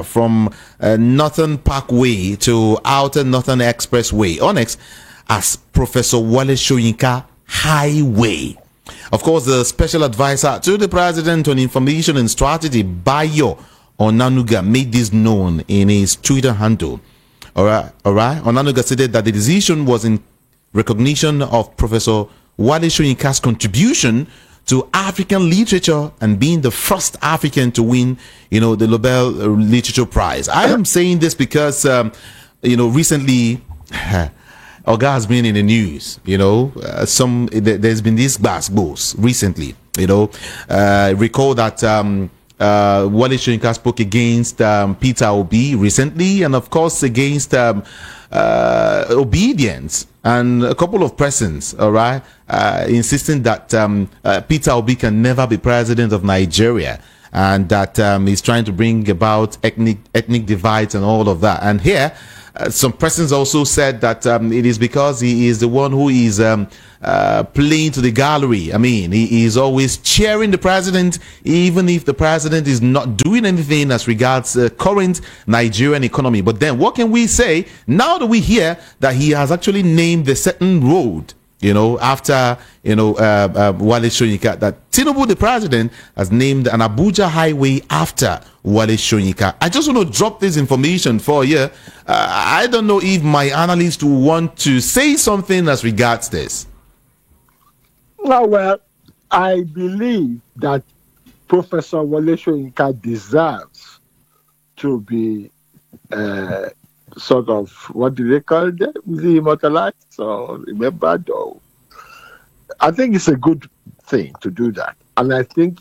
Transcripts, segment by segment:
from Northern Parkway to Outer Northern Expressway, Onyx, as Professor Wale Soyinka Highway. Of course, the special advisor to the president on information and strategy, Bayo Onanuga, made this known in his Twitter handle. All right. Onanuga stated that the decision was in recognition of Professor Wale Soyinka's contribution to African literature and being the first African to win, the Nobel Literature Prize. I am saying this because, recently, Oga has been in the news. There's been these basketballs recently. Recall that Wale Soyinka spoke against Peter Obi recently, and of course against Obedience and a couple of persons, all right, insisting that Peter Obi can never be president of Nigeria, and that he's trying to bring about ethnic divides and all of that. And here, some persons also said that it is because he is the one who is playing to the gallery. I mean, he is always cheering the president, even if the president is not doing anything as regards current Nigerian economy. But then what can we say now that we hear that he has actually named the certain road, after, Wale Soyinka, that Tinubu, the president, has named an Abuja highway after Wale Soyinka. I just want to drop this information for you. I don't know if my analyst will want to say something as regards this. Well, I believe that Professor Wale Soyinka deserves to be sort of, what do they call it? Is he immortalized or remembered? Or I think it's a good thing to do that. And I think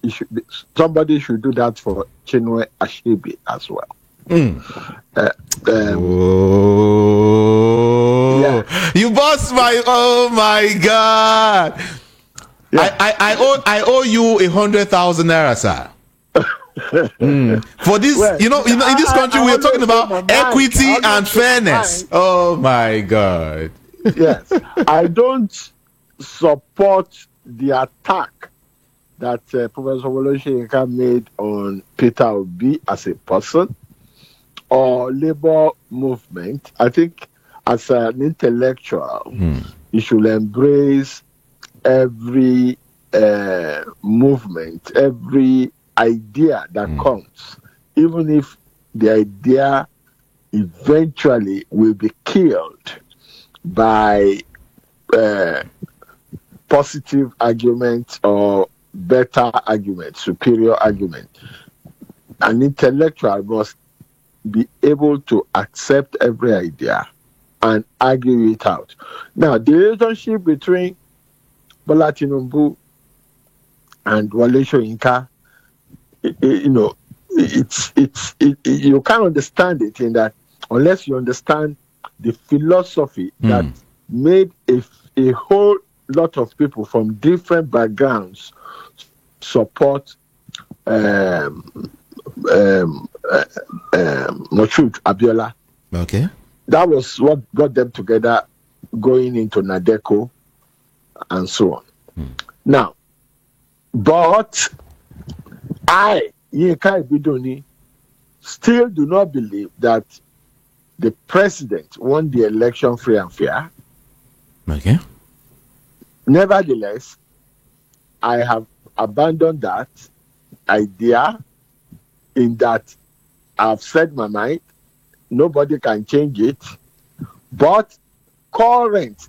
somebody should do that for Chinua Achebe as well. Yeah. You bossed oh my God. Yeah. I owe you 100,000 naira, sir. For this, in this country, we are talking about equity and fairness. Oh my God. Yes, I don't support the attack that Professor Wale Soyinka made on Peter Obi as a person or labor movement. I think as an intellectual, you should embrace every movement, every idea that comes, even if the idea eventually will be killed by positive argument or better argument, superior argument. An intellectual must be able to accept every idea and argue it out. Now, the relationship between Bola Tinubu and Wale Soyinka, you can't understand it in that unless you understand the philosophy that made a whole lot of people from different backgrounds support Moshood Abiola. Okay. That was what brought them together going into NADECO and so on. Now, but I, Yinka Ibidoni, still do not believe that the president won the election free and fair. Okay. Nevertheless, I have abandoned that idea in that I've said my mind. Nobody can change it. But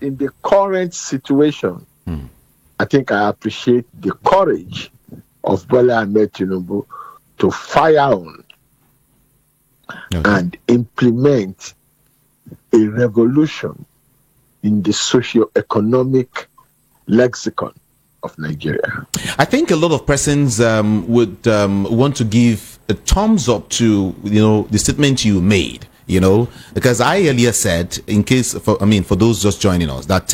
in the current situation, I think I appreciate the courage of Bola Ahmed Tinubu to fire on and implement a revolution in the socio-economic lexicon of Nigeria. I think a lot of persons would want to give a thumbs up to the statement you made. Because I earlier said, for those just joining us, that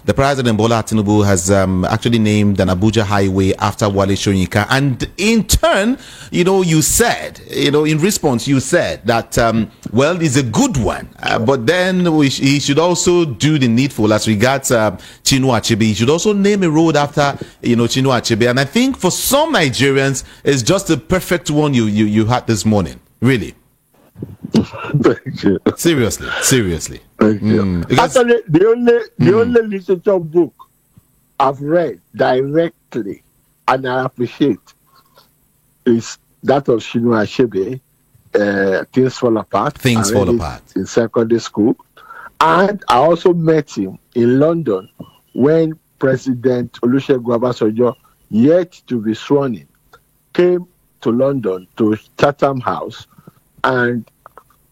the President Bola Tinubu has actually named an Abuja highway after Wale Soyinka, and in turn, you said, in response, you said that it's a good one, but then he should also do the needful as regards Chinua Achebe. He should also name a road after Chinua Achebe, and I think for some Nigerians, it's just the perfect one you had this morning, really. Thank you. Seriously. Thank you. Because- Actually, the only literature book I've read directly and I appreciate is that of Chinua Achebe, Things Fall Apart. Things I read Fall it Apart. in secondary school. And I also met him in London when President Olusegun Obasanjo, yet to be sworn in, came to London to Chatham House, and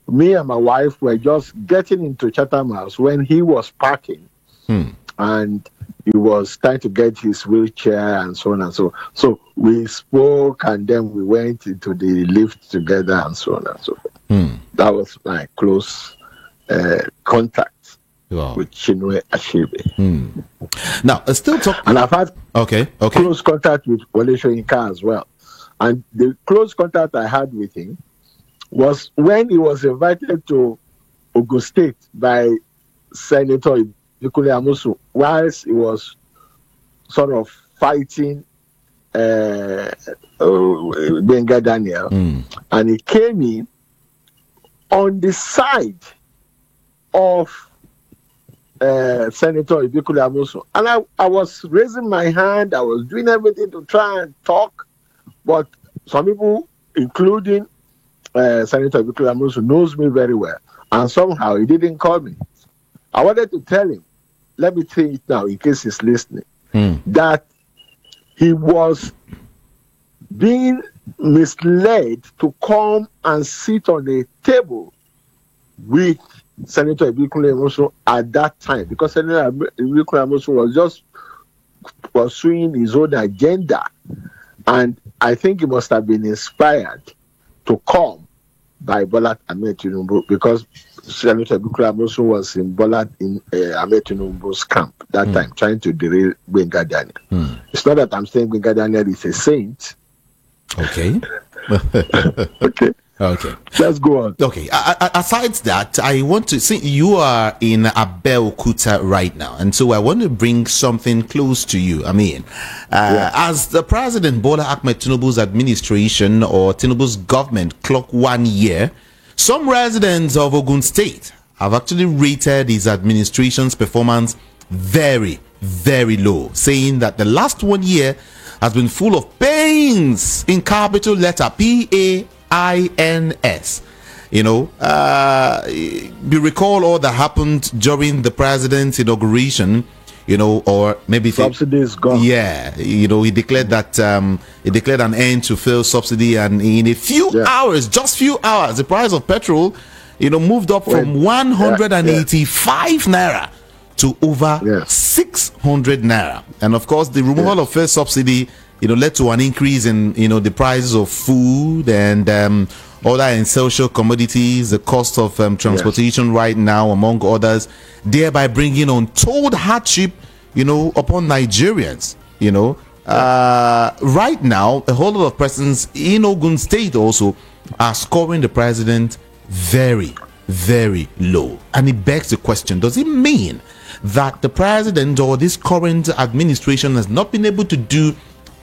me and my wife were just getting into Chatham House when he was parking, and he was trying to get his wheelchair and so on and so on. So we spoke, and then we went into the lift together and so on and so forth. That was my close contact Wow. with Chinua Achebe. Now, still talk. And I've had Okay. close contact with Wole Soyinka as well. And the close contact I had with him was when he was invited to Ogun State by Senator Ibikule Amosun, whilst he was sort of fighting Gbenga Daniel. And he came in on the side of Senator Ibikule Amosun. And I was raising my hand, I was doing everything to try and talk, but some people, including Senator Ibikule Amosun, knows me very well, and somehow he didn't call me. I wanted to tell him, let me say it now in case he's listening, that he was being misled to come and sit on a table with Senator Ibikule Amosun at that time, because Senator Ibikule Amosun was just pursuing his own agenda, and I think he must have been inspired to come by Bola Ahmed Tinubu, because Senator Ibikule Amosun was in Bola Ahmed Tinubu's camp that time, trying to derail Gbenga Daniel. It's not that I'm saying Gbenga Daniel is a saint. Okay. Okay. Let's go on. Okay. Aside that, I want to see you are in Abeokuta right now, and so I want to bring something close to you. I mean, as the President Bola Ahmed Tinubu's administration or Tinubu's government clock 1 year, some residents of Ogun State have actually rated his administration's performance very, very low, saying that the last 1 year has been full of pains, in capital letter PAINS. You know, you recall all that happened during the president's inauguration, you know, or maybe subsidies gone. Yeah, you know, he declared that he declared an end to fuel subsidy, and in a few hours, just few hours, the price of petrol, you know, moved up from 185 naira to over 600 naira. And of course, the removal of fuel subsidy, you know, led to an increase in, you know, the prices of food and other essential commodities, the cost of transportation right now, among others, thereby bringing untold hardship, you know, upon Nigerians. You know, right now, a whole lot of persons in Ogun State also are scoring the president very, very low. And it begs the question, does it mean that the president or this current administration has not been able to do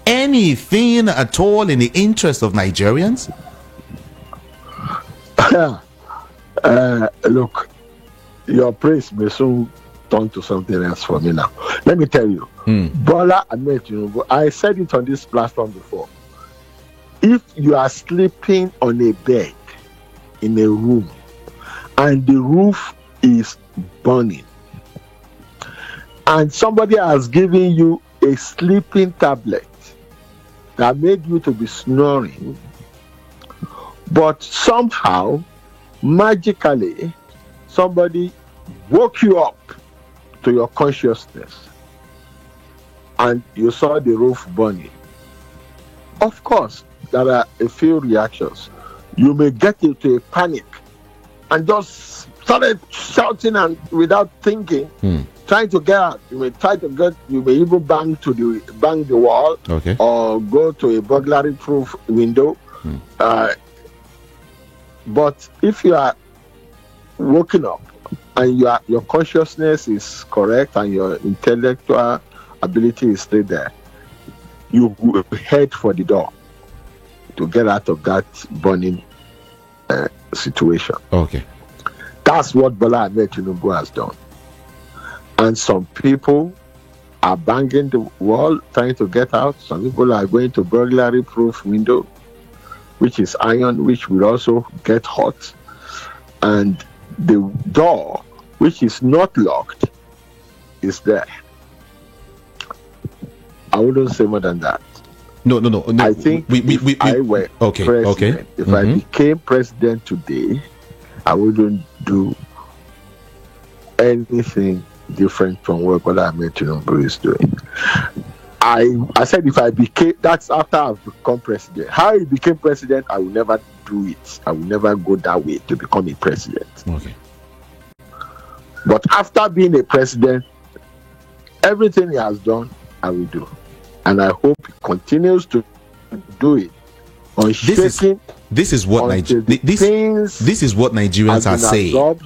anything at all in the interest of Nigerians? Look, your praise may soon turn to something else for me now. Let me tell you, Bola Ahmed Tinubu, I said it on this platform before. If you are sleeping on a bed in a room and the roof is burning, and somebody has given you a sleeping tablet that made you to be snoring, but somehow, magically, somebody woke you up to your consciousness and you saw the roof burning. Of course, there are a few reactions. You may get into a panic and just started shouting and without thinking, trying to get out. You may even bang the wall, or go to a burglary-proof window. But if you are woken up and your consciousness is correct and your intellectual ability is still there, you will head for the door to get out of that burning situation. Okay. That's what Bola Ahmed Tinubu has done. And some people are banging the wall, trying to get out. Some people are going to burglary-proof window, which is iron, which will also get hot. And the door, which is not locked, is there. I wouldn't say more than that. No. I think if I were president, if I became president today, I wouldn't do anything different from what Bola Ahmed Tinubu is doing. I said if I became, that's after I've become president. How he became president, I will never do it. I will never go that way to become a president. Okay. But after being a president, everything he has done, I will do. And I hope he continues to do it. This is what Nigerians are saying. Absorbed.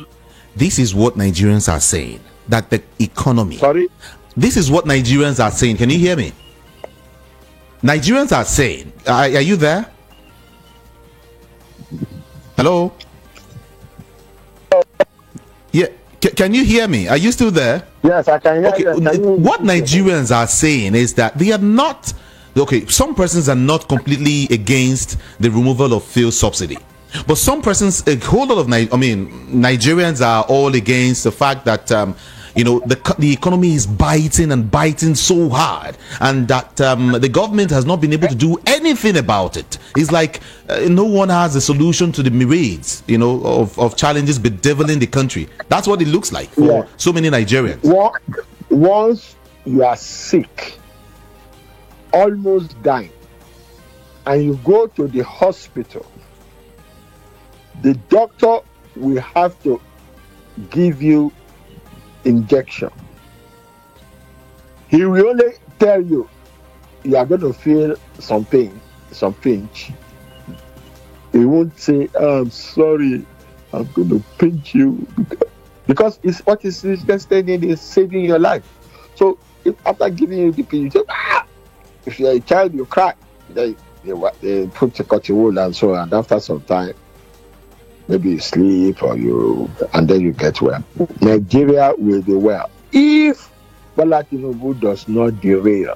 This is what Nigerians are saying. That the economy. Sorry? This is what Nigerians are saying. Can you hear me? Nigerians are saying. Are you there? Hello? Yeah. Can you hear me? Are you still there? Yes, I can hear you. What Nigerians are saying is that they are not. Okay, some persons are not completely against the removal of fuel subsidy. But some persons, a whole lot of Nigerians are all against the fact that the economy is biting so hard, and that the government has not been able to do anything about it. It's like no one has a solution to the myriads, of challenges bedeviling the country. That's what it looks like for so many Nigerians. Once you are sick, almost dying, and you go to the hospital, the doctor will have to give you injection. He will only tell you are going to feel some pain, some pinch. He won't say, I'm sorry, I'm going to pinch you, because it's what is interested in is saving your life. So if after giving you the pinch, you say, if you're a child, you cry. They put a cotton wool and so on, and after some time, maybe you sleep and then you get well. Nigeria will be well if Bola Tinubu does not derail.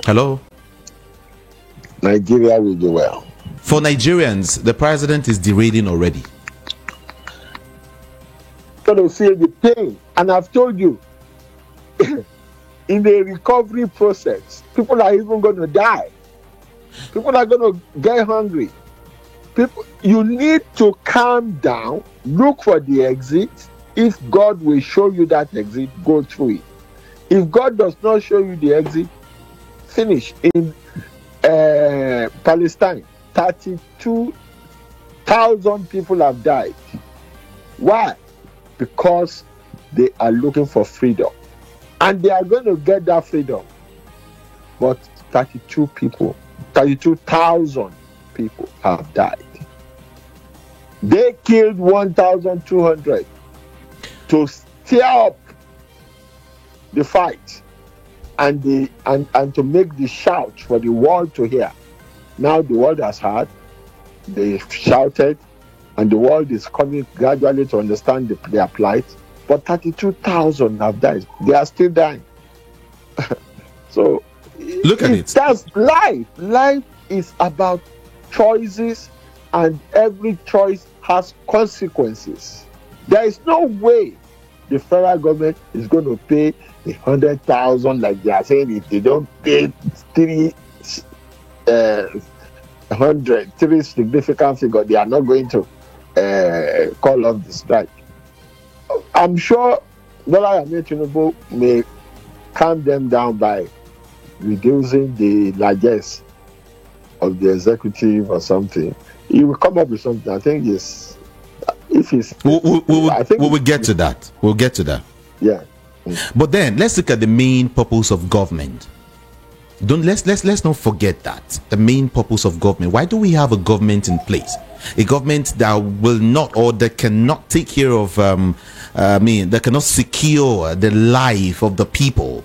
Hello? Nigeria will be well. For Nigerians, the president is derailing already. Going to feel the pain, and I've told you, in the recovery process, people are even going to die. People are going to get hungry. You need to calm down, look for the exit. If God will show you that exit, go through it. If God does not show you the exit, finish. In Palestine, 32,000 people have died. Why? Because they are looking for freedom. And they are going to get that freedom. But 32,000 people have died. They killed 1,200 to stir up the fight and to make the shout for the world to hear. Now the world has heard. They shouted, and the world is coming gradually to understand their plight. But 32,000 have died. They are still dying. So look at it. That's life. Life is about choices, and every choice has consequences. There is no way the federal government is going to pay 100,000 like they are saying. If they don't pay 3 significant figures, they are not going to call off the strike. I'm sure Bola Ahmed Tinubu may calm them down by reducing the largesse of the executive or something. He will come up with something. I think it's if he's. We will get to that. We'll get to that. Yeah. But then let's look at the main purpose of government. Let's not forget that the main purpose of government. Why do we have a government in place? A government that will not, or that cannot take care of that cannot secure the life of the people.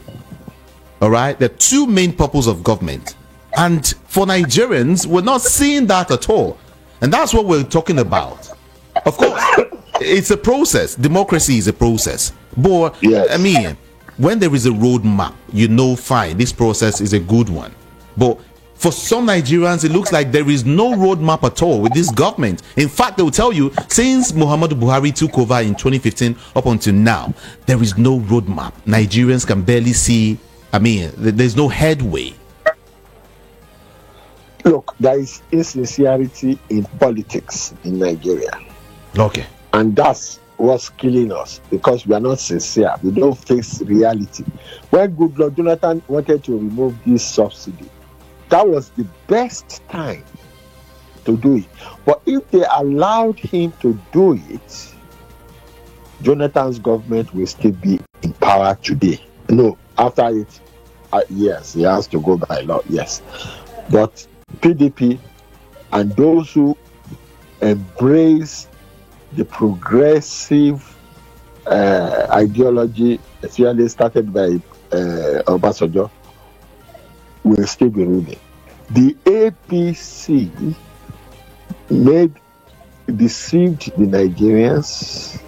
All right, the two main purposes of government And for Nigerians, we're not seeing that at all. And that's what we're talking about. Of course, it's a process. Democracy is a process. But, Yes. I mean, when there is a roadmap, fine, this process is a good one. But for some Nigerians, it looks like there is no roadmap at all with this government. In fact, they will tell you, since Muhammadu Buhari took over in 2015 up until now, there is no roadmap. Nigerians can barely see, there's no headway. Look, there is insincerity in politics in Nigeria. Okay. And that's what's killing us, because we are not sincere. We don't face reality. When Goodluck Jonathan wanted to remove this subsidy, that was the best time to do it. But if they allowed him to do it, Jonathan's government will still be in power today. No, after it, yes, he has to go by law, yes. But PDP and those who embrace the progressive ideology, especially started by Obasanjo, will still be ruling. The APC deceived the Nigerians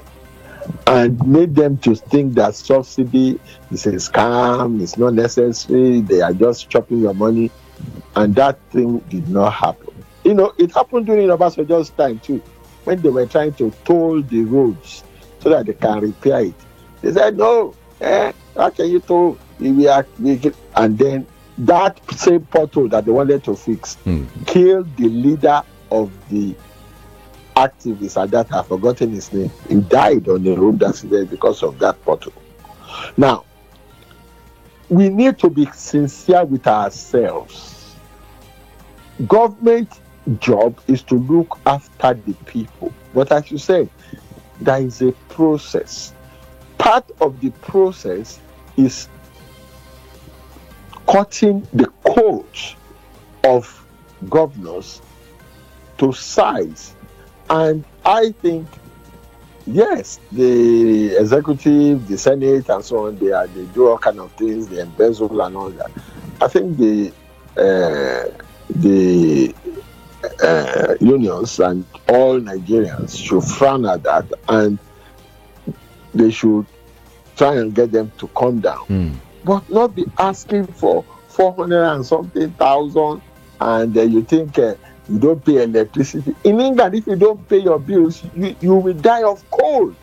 and made them to think that subsidy is a scam, it's not necessary, they are just chopping your money, and that thing did not happen. It happened during Obasanjo's time too, when they were trying to toll the roads so that they can repair it. They said, no, how can you toll? And then that same pothole that they wanted to fix killed the leader of the activists at that. I've forgotten his name. He died on the road accident because of that pothole. Now, we need to be sincere with ourselves. Government job is to look after the people. But as you said, there is a process. Part of the process is cutting the coat of governors to size. And I think, yes, the executive, the Senate, and so on, they do all kind of things, they embezzle and all that. I think the unions and all Nigerians should frown at that, and they should try and get them to come down, but not be asking for 400 and something thousand, and you think you don't pay electricity. In England, if you don't pay your bills, you will die of cold.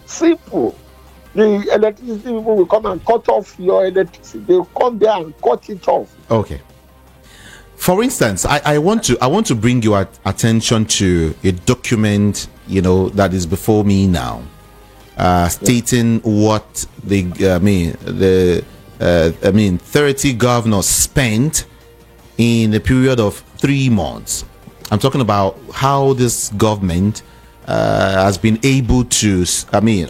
Simple. The electricity people will come and cut off your electricity. They will come there and cut it off. Okay. For instance, I want to bring your attention to a document, that is before me now, stating what 30 governors spent in a period of 3 months. I'm talking about how this government has been able to. Let me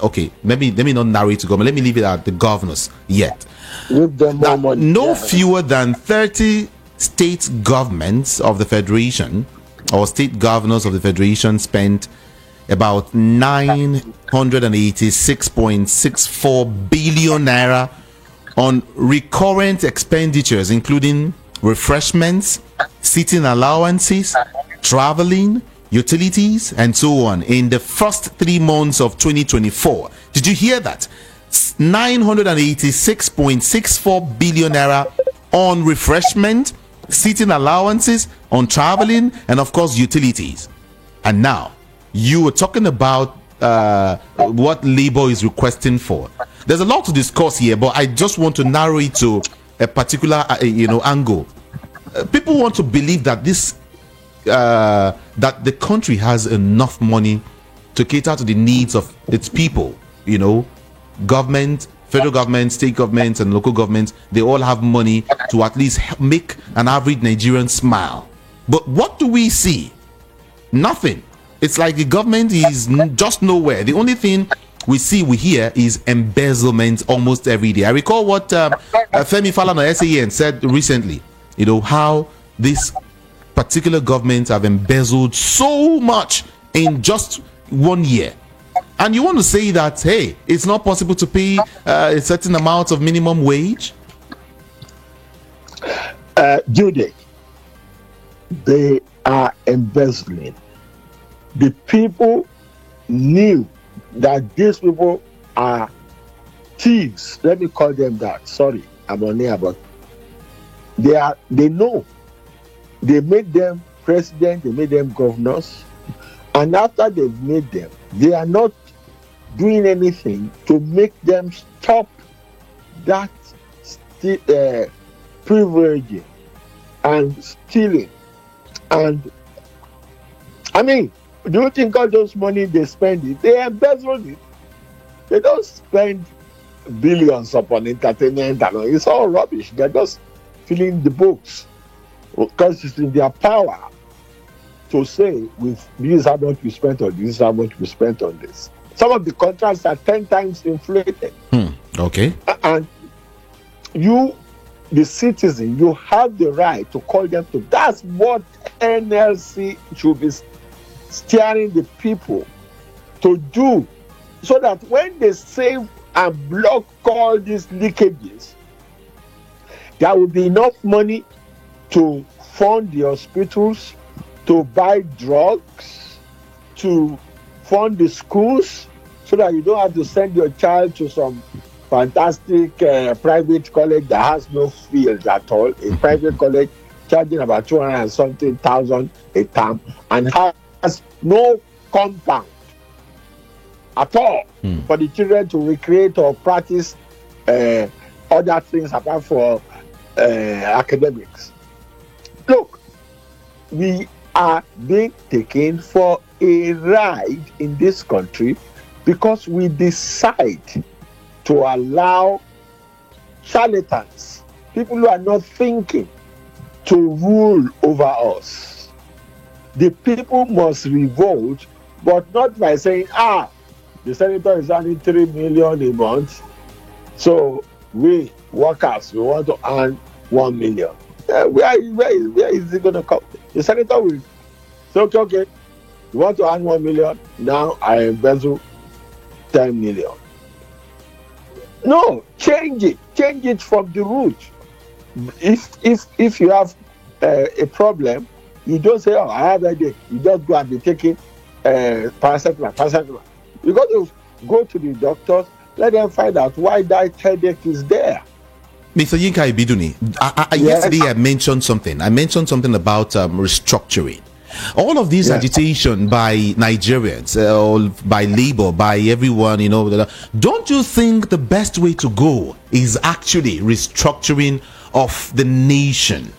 not narrate to government. Let me leave it at the governors yet. Give them more money. No fewer than 30 state governments of the federation, or state governors of the federation, spent about 986.64 billion naira on recurrent expenditures, including refreshments, sitting allowances, traveling, utilities, and so on, in the first 3 months of 2024. Did you hear that? 986.64 billion naira on refreshment, sitting allowances, on traveling, and of course utilities. And now you were talking about what Labour is requesting for. There's a lot to discuss here, but I just want to narrow it to a particular angle. People want to believe that that the country has enough money to cater to the needs of its people. Government, federal government, state governments, and local governments, they all have money to at least make an average Nigerian smile. But what do we see? Nothing. It's like the government is just nowhere. The only thing we hear is embezzlement almost every day. I recall what Femi Falana SAN said recently, how this particular government have embezzled so much in just 1 year. And you want to say that, hey, it's not possible to pay a certain amount of minimum wage? Due date. They are embezzling. The people knew that these people are thieves. Let me call them that. Sorry, I'm on air, but they know. They made them president, they made them governors, and after they've made them, they are not doing anything to make them stop that privilege and stealing. And I mean, do you think all those money they spend it, they embezzle it? They don't spend billions upon entertainment and all. It's all rubbish. They're just filling the books because it's in their power to say, with this is how much we spent on this, how much we spent on this. Some of the contracts are 10 times inflated. Okay. And you, the citizen, you have the right to call them to. That's what NLC should be steering the people to do, so that when they save and block all these leakages, there will be enough money to fund the hospitals, to buy drugs, to fund the schools, so that you don't have to send your child to some fantastic private college that has no field at all, a private college charging about 200 and something thousand a term and has no compound at all for the children to recreate or practice other things apart from academics. Look, we are being taken for a ride in this country because we decide to allow charlatans, people who are not thinking, to rule over us. The people must revolt, but not by saying, the senator is earning 3 million a month, so we workers, we want to earn 1 million. Where is it going to come? The senator will say, okay, you want to earn 1 million, now I embezzle 10 million. No, change it from the root. If you have a problem, you don't say, I have a headache. You just go and be taking paracetamol. You got to go to the doctors, let them find out why that headache is there. Mr. Yinka Ibidunni, yesterday I mentioned something. I mentioned something about restructuring. All of this agitation by Nigerians, or by labor, by everyone, don't you think the best way to go is actually restructuring of the nation?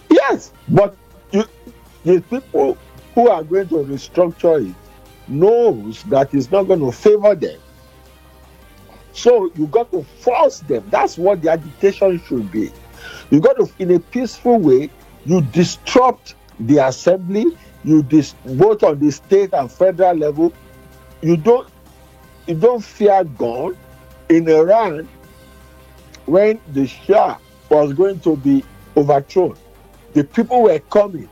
Yes, but the people who are going to restructure it knows that it's not going to favor them. So you got to force them. That's what the agitation should be. You got to, in a peaceful way, you disrupt the assembly, both on the state and federal level. You don't fear gun. In Iran, when the Shah was going to be overthrown, the people were coming.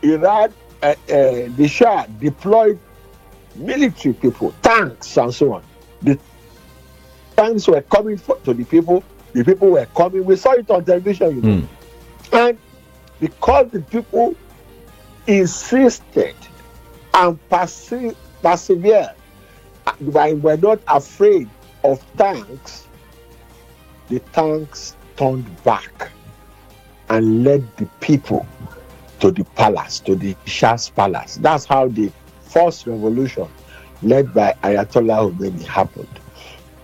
Iran, the Shah deployed military people, tanks and so on. The tanks were coming to the people were coming. We saw it on television, And because the people insisted and persevered, and were not afraid of tanks, the tanks turned back and led the people to the palace, to the Shah's palace. That's how the first revolution, led by Ayatollah Khomeini, happened.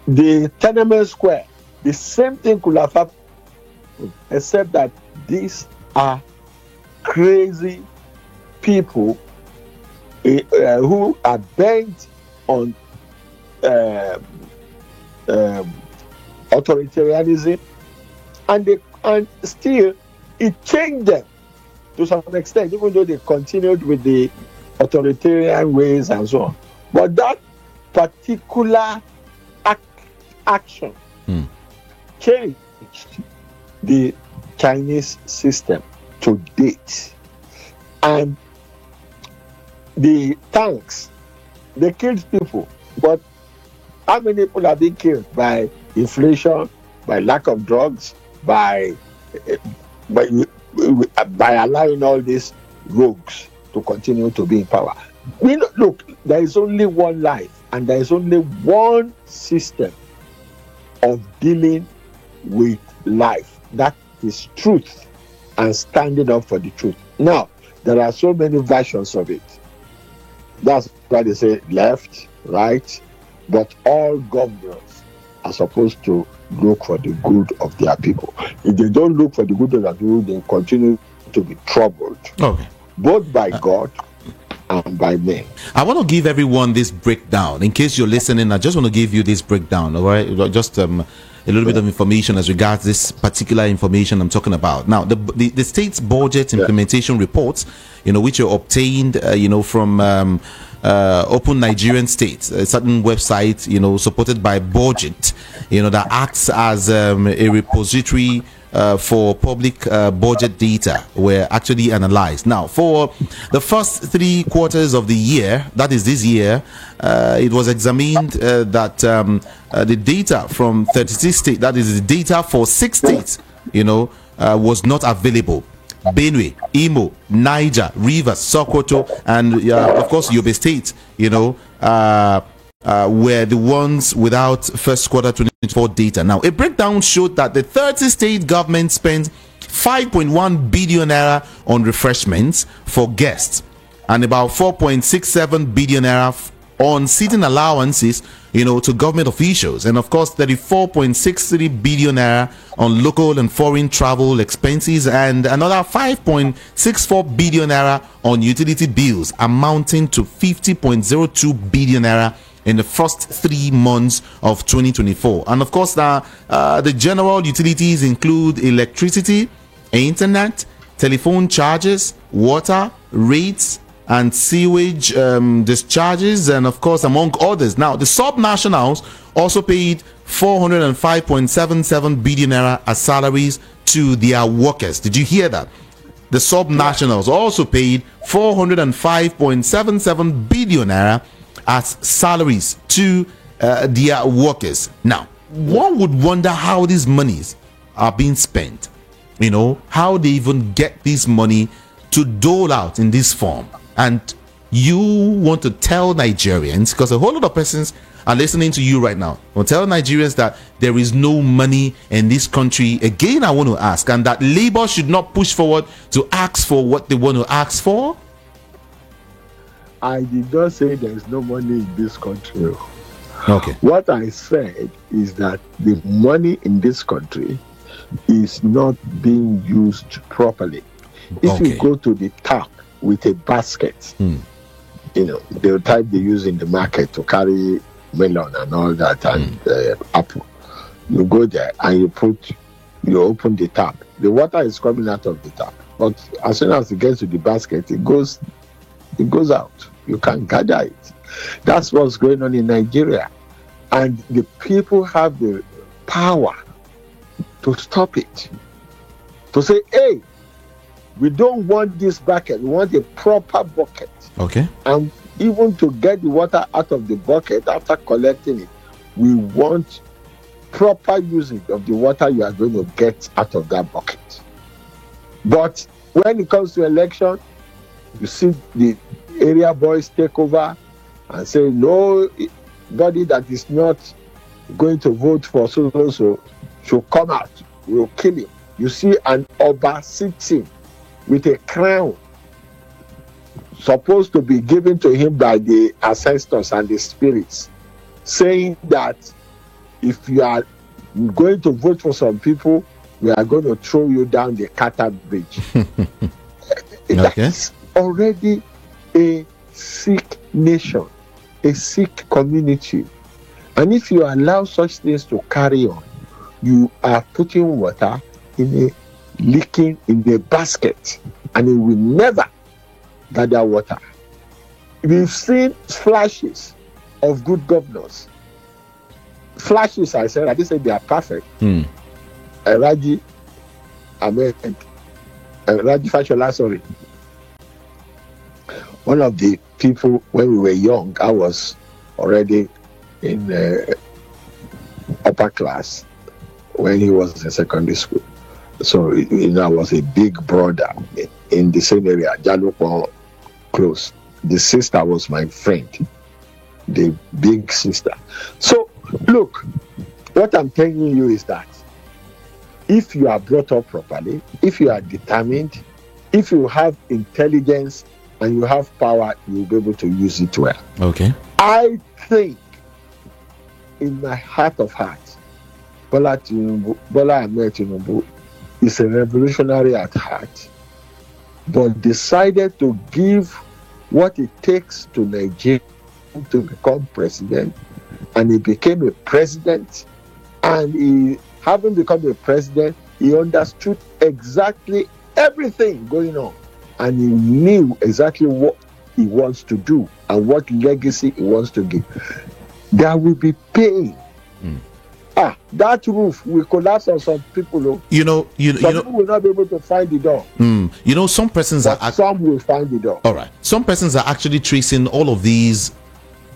The Tiananmen Square, the same thing could have happened, except that these are crazy people who are bent on authoritarianism, and still it changed them to some extent, even though they continued with the authoritarian ways and so on. But that particular action changed the Chinese system to date. And the tanks, they killed people, but how many people have been killed by inflation, by lack of drugs, by allowing all these rogues to continue to be in power. Look, there is only one life, and there is only one system of dealing with life. That is truth and standing up for the truth. Now, there are so many versions of it. That's why they say left, right, but all governors are supposed to look for the good of their people. If they don't look for the good of their people, they continue to be troubled, both by God and by men. I want to give everyone this breakdown. In case you're listening, I just want to give you this breakdown, all right? Just a little bit of information as regards this particular information I'm talking about. Now, the state's budget implementation reports, which are obtained, from Open Nigerian States, a certain website, supported by Budget, that acts as a repository for public budget data, were actually analyzed. Now, for the first 3 quarters of the year, that is this year, it was examined that the data from 36 states, that is the data for 6 states, was not available. Benue, Imo, Niger, Rivers, Sokoto, and of course Yobe State, were the ones without first quarter 2024 data. Now, a breakdown showed that the 30-state government spent 5.1 billion naira on refreshments for guests and about 4.67 billion naira on seating allowances, to government officials, and of course 34.63 billion naira on local and foreign travel expenses, and another 5.64 billion naira on utility bills, amounting to 50.02 billion naira in the first 3 months of 2024. And of course, the general utilities include electricity, internet, telephone charges, water, rates, and sewage discharges, and of course, among others. Now, the sub-nationals also paid 405.77 billion naira as salaries to their workers. Did you hear that? The sub-nationals also paid 405.77 billion naira as salaries to their workers. Now, one would wonder how these monies are being spent. How they even get this money to dole out in this form. And you want to tell Nigerians, because a whole lot of persons are listening to you right now, will tell Nigerians that there is no money in this country. Again, I want to ask, and that labor should not push forward to ask for what they want to ask for? I did not say there is no money in this country. Okay. What I said is that the money in this country is not being used properly. If you go to the tap with a basket, the type they use in the market to carry melon and all that, and apple, you go there and you open the tap. The water is coming out of the tap, but as soon as it gets to the basket, it goes out. You can't gather it. That's what's going on in Nigeria, and the people have the power to stop it, to say, hey, we don't want this bucket, we want a proper bucket. Okay. And even to get the water out of the bucket after collecting it, we want proper usage of the water you are going to get out of that bucket. But when it comes to election, you see the area boys take over and say, nobody that is not going to vote for so should come out, we'll kill him. You see an Oba sitting with a crown supposed to be given to him by the ancestors and the spirits, saying that if you are going to vote for some people, we are going to throw you down the Kata Bridge. That's already a sick nation, a sick community. And if you allow such things to carry on, you are putting water leaking in the basket, and it will never gather water. We've seen flashes of good governors. Flashes, I didn't say they are perfect. Raji Fashola, sorry. One of the people, when we were young, I was already in upper class, when he was in secondary school. So, I was a big brother in the same area, Jalopon close. The sister was my friend, the big sister. So, look, what I'm telling you is that if you are brought up properly, if you are determined, if you have intelligence and you have power, you'll be able to use it well. Okay. I think, in my heart of hearts, Bola Ahmed Tinubu is a revolutionary at heart, but decided to give what it takes to Nigeria to become president, and he became a president, and he, having become a president, he understood exactly everything going on, and he knew exactly what he wants to do and what legacy he wants to give. There will be pain. That roof will collapse on some people. Some people will not be able to find the door. Some persons some will find the door. All right. Some persons are actually tracing all of these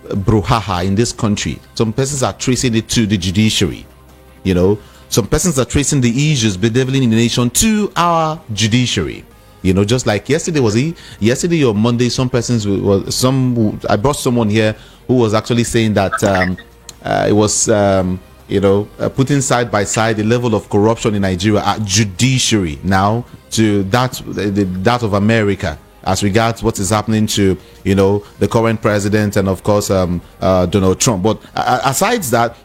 brouhaha in this country. Some persons are tracing it to the judiciary. Some persons are tracing the issues bedeviling in the nation to our judiciary. Just like yesterday or Monday, some persons I brought someone here who was actually saying that it was putting side by side the level of corruption in Nigeria at judiciary now to that of America as regards what is happening to the current president and of course Donald Trump. But aside that,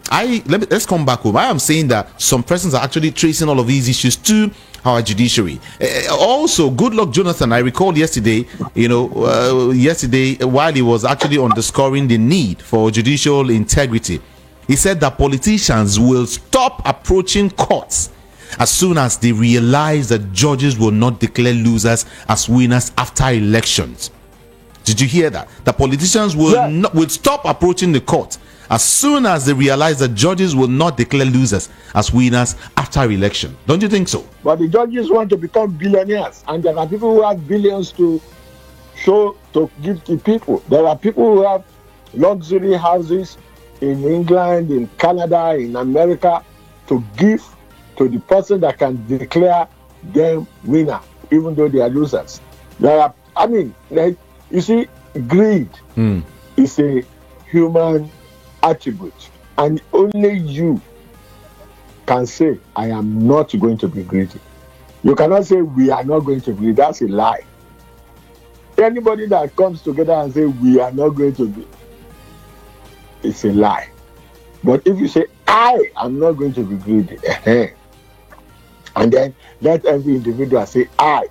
let's come back home. I am saying that some persons are actually tracing all of these issues to our judiciary. Also, Goodluck Jonathan, I recall yesterday while he was actually underscoring the need for judicial integrity, he said that politicians will stop approaching courts as soon as they realize that judges will not declare losers as winners after elections. Did you hear that? The politicians will stop approaching the court as soon as they realize that judges will not declare losers as winners after election. Don't you think so? But the judges want to become billionaires, and there are people who have billions to give to people. There are people who have luxury houses in England, in Canada, in America, to give to the person that can declare them winner, even though they are losers. You see, greed is a human attribute, and only you can say, I am not going to be greedy. You cannot say we are not going to be greedy. That's a lie. Anybody that comes together and say we are not going to be, it's a lie. But if you say I am not going to be greedy, and then let every individual say I,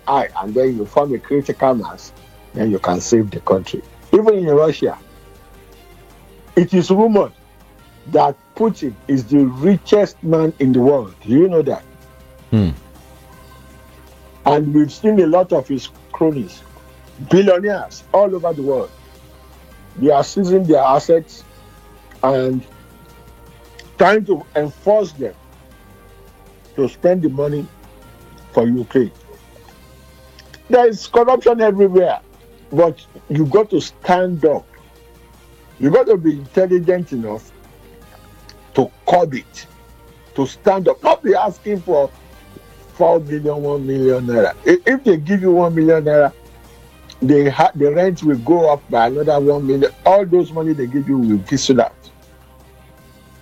and then you form a critical mass, then you can save the country. Even in Russia, it is rumored that Putin is the richest man in the world. Do you know that? And we've seen a lot of his cronies, billionaires all over the world. They are seizing their assets and trying to enforce them to spend the money for Ukraine. There is corruption everywhere, but you got to stand up. You got to be intelligent enough to curb it, to stand up, not be asking for 4 million, 1 million naira. If they give you 1 million naira, the rent will go up by another 1 million. All those money they give you will fizzle out,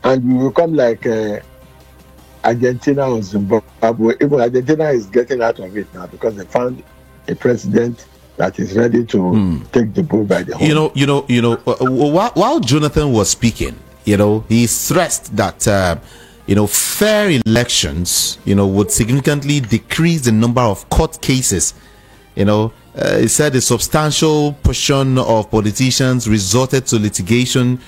and we will come like Argentina or Zimbabwe. Even Argentina is getting out of it now because they found a president that is ready to take the bull by the horn. While Jonathan was speaking, he stressed that fair elections, would significantly decrease the number of court cases. He said a substantial portion of politicians resorted to litigation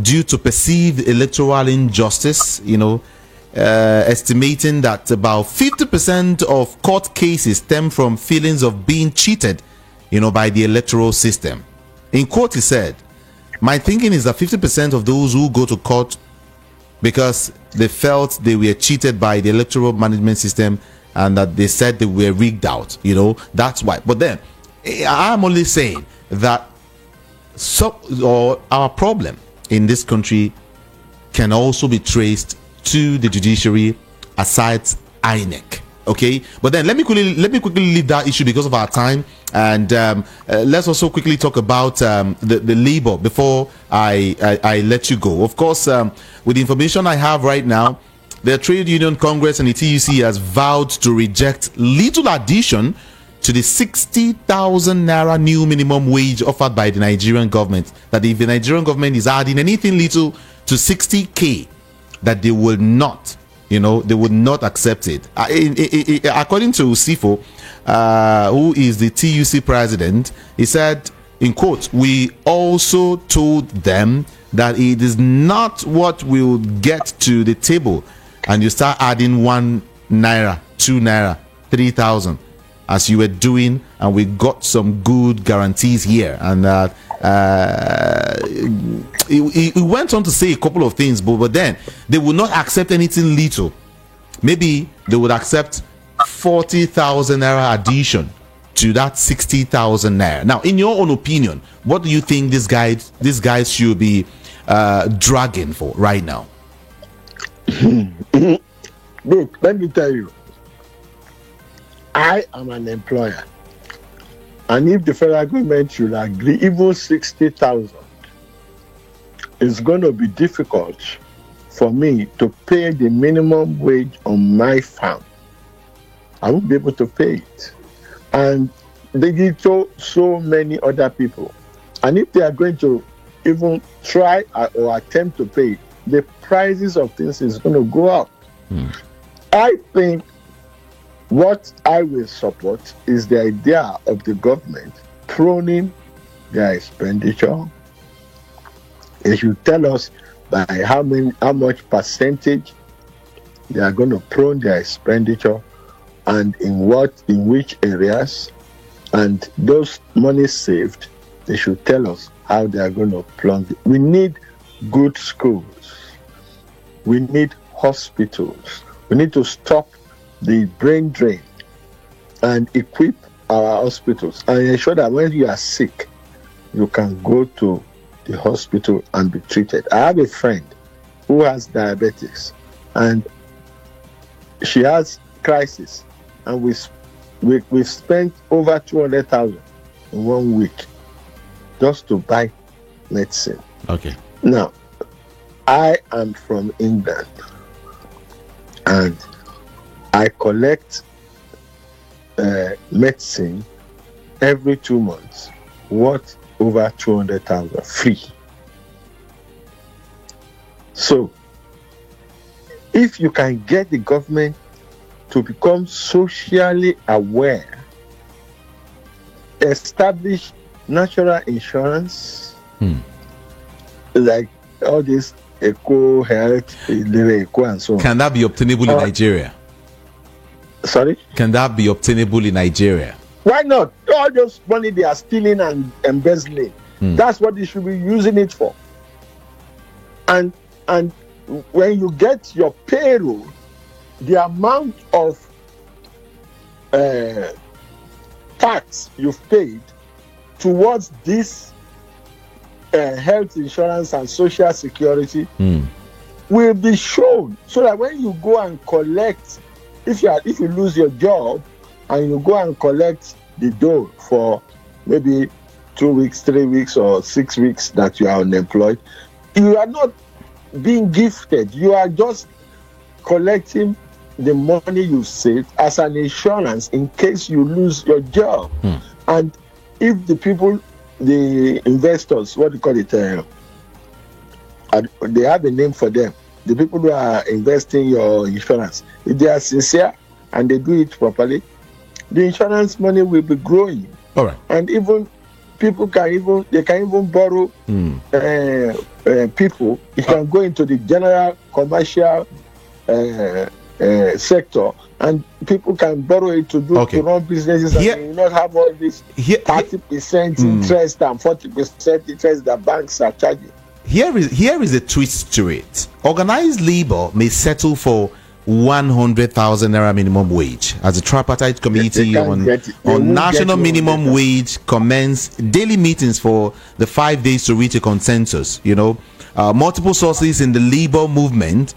due to perceived electoral injustice, estimating that about 50% of court cases stem from feelings of being cheated, by the electoral system. In quote, he said, "My thinking is that 50% of those who go to court because they felt they were cheated by the electoral management system and that they said they were rigged out, that's why." But then I'm only saying that our problem in this country can also be traced to the judiciary aside INEC. Okay, but then let me quickly leave that issue because of our time, and let's also quickly talk about the labor before I let you go. Of course, with the information I have right now, the Trade Union Congress and the TUC has vowed to reject little addition to the 60,000 naira new minimum wage offered by the Nigerian government. That if the Nigerian government is adding anything little to 60k, that they will not. They would not accept it. According to Sifo, who is the TUC president, he said, in quote, "We also told them that it is not what will get to the table, and you start adding 1 naira, 2 naira, 3,000, as you were doing, and we got some good guarantees here." And he went on to say a couple of things, but then they would not accept anything little. Maybe they would accept 40,000 naira addition to that 60,000 naira. Now, in your own opinion, what do you think these guys should be dragging for right now? Look, let me tell you, I am an employer, and if the federal government should agree, even 60,000, it's going to be difficult for me to pay the minimum wage on my farm. I won't be able to pay it. And they did so many other people. And if they are going to even try or attempt to pay, the prices of things is going to go up. I think what I will support is the idea of the government pruning their expenditure. They should tell us by how much percentage they are going to prune their expenditure, and in which areas, and those money saved, they should tell us how they are going to plunge it. We need good schools. We need hospitals. We need to stop the brain drain and equip our hospitals and ensure that when you are sick, you can go to the hospital and be treated. I have a friend who has diabetes, and she has crisis, and we spent over 200,000 in 1 week just to buy medicine. Okay. Now, I am from England, and I collect medicine every 2 months, worth over 200,000 free. So, if you can get the government to become socially aware, establish natural insurance, like all this eco health, eco and so on. Can that be obtainable in Nigeria? Sorry? Can that be obtainable in Nigeria? Why not? All those money they are stealing and embezzling, that's what they should be using it for. And when you get your payroll, the amount of tax you've paid towards this health insurance and social security will be shown, so that when you go and collect, if you lose your job and you go and collect the dough for maybe 2 weeks, 3 weeks, or 6 weeks that you are unemployed, you are not being gifted. You are just collecting the money you saved as an insurance in case you lose your job. And if the investors, what do you call it, they have a name for them, the people who are investing your insurance, if they are sincere and they do it properly, the insurance money will be growing. All right. And even people can even borrow people. You can go into the general commercial sector, and people can borrow it to run businesses, and you not have all this 30% interest and 40% interest that banks are charging. Here is a twist to it. Organized labor may settle for 100,000 naira minimum wage as the tripartite committee on national minimum wage commence daily meetings for the 5 days to reach a consensus. Multiple sources in the labor movement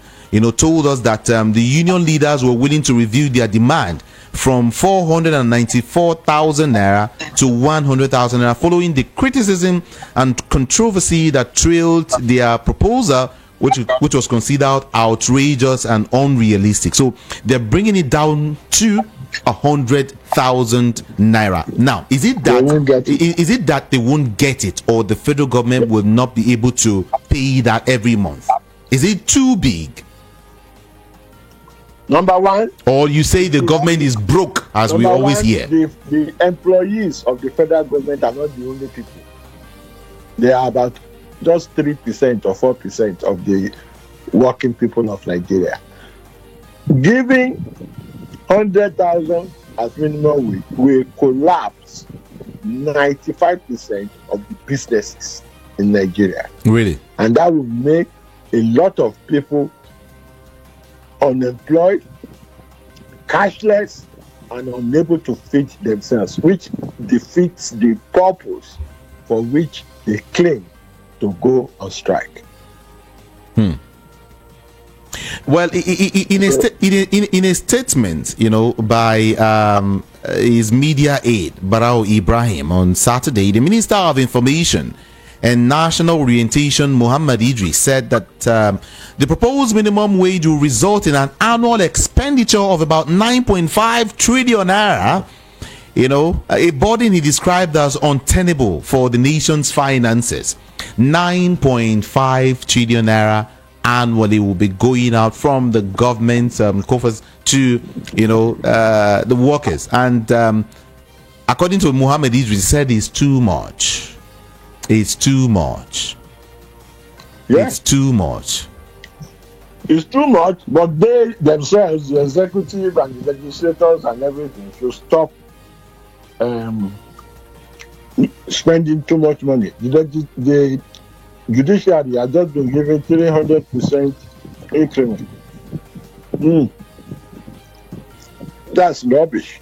told us that the union leaders were willing to review their demand from 494,000 naira to 100,000 naira following the criticism and controversy that trailed their proposal, which was considered outrageous and unrealistic. So they're bringing it down to 100,000 naira. Now, is it that they won't get it, or the federal government will not be able to pay that every month? Is it too big? Number one, or you say the government is broke, as we always hear. The employees of the federal government are not the only people. They are about just 3% or 4% of the working people of Nigeria. Giving 100,000 as minimum wage will collapse 95% of the businesses in Nigeria. Really? And that will make a lot of people unemployed, cashless, and unable to feed themselves, which defeats the purpose for which they claim to go on strike. Well, in a statement, by his media aide, Barau Ibrahim, on Saturday, the Minister of Information and National Orientation, Muhammad Idris, said that the proposed minimum wage will result in an annual expenditure of about 9.5 trillion naira, a burden he described as untenable for the nation's finances. 9.5 trillion naira annually will be going out from the government coffers to the workers, and according to Muhammad Idris, he said it's too much. It's too much. Yeah. It's too much. It's too much, but they themselves, the executive and the legislators and everything, should stop spending too much money. The judiciary has just been given 300% increment. That's rubbish.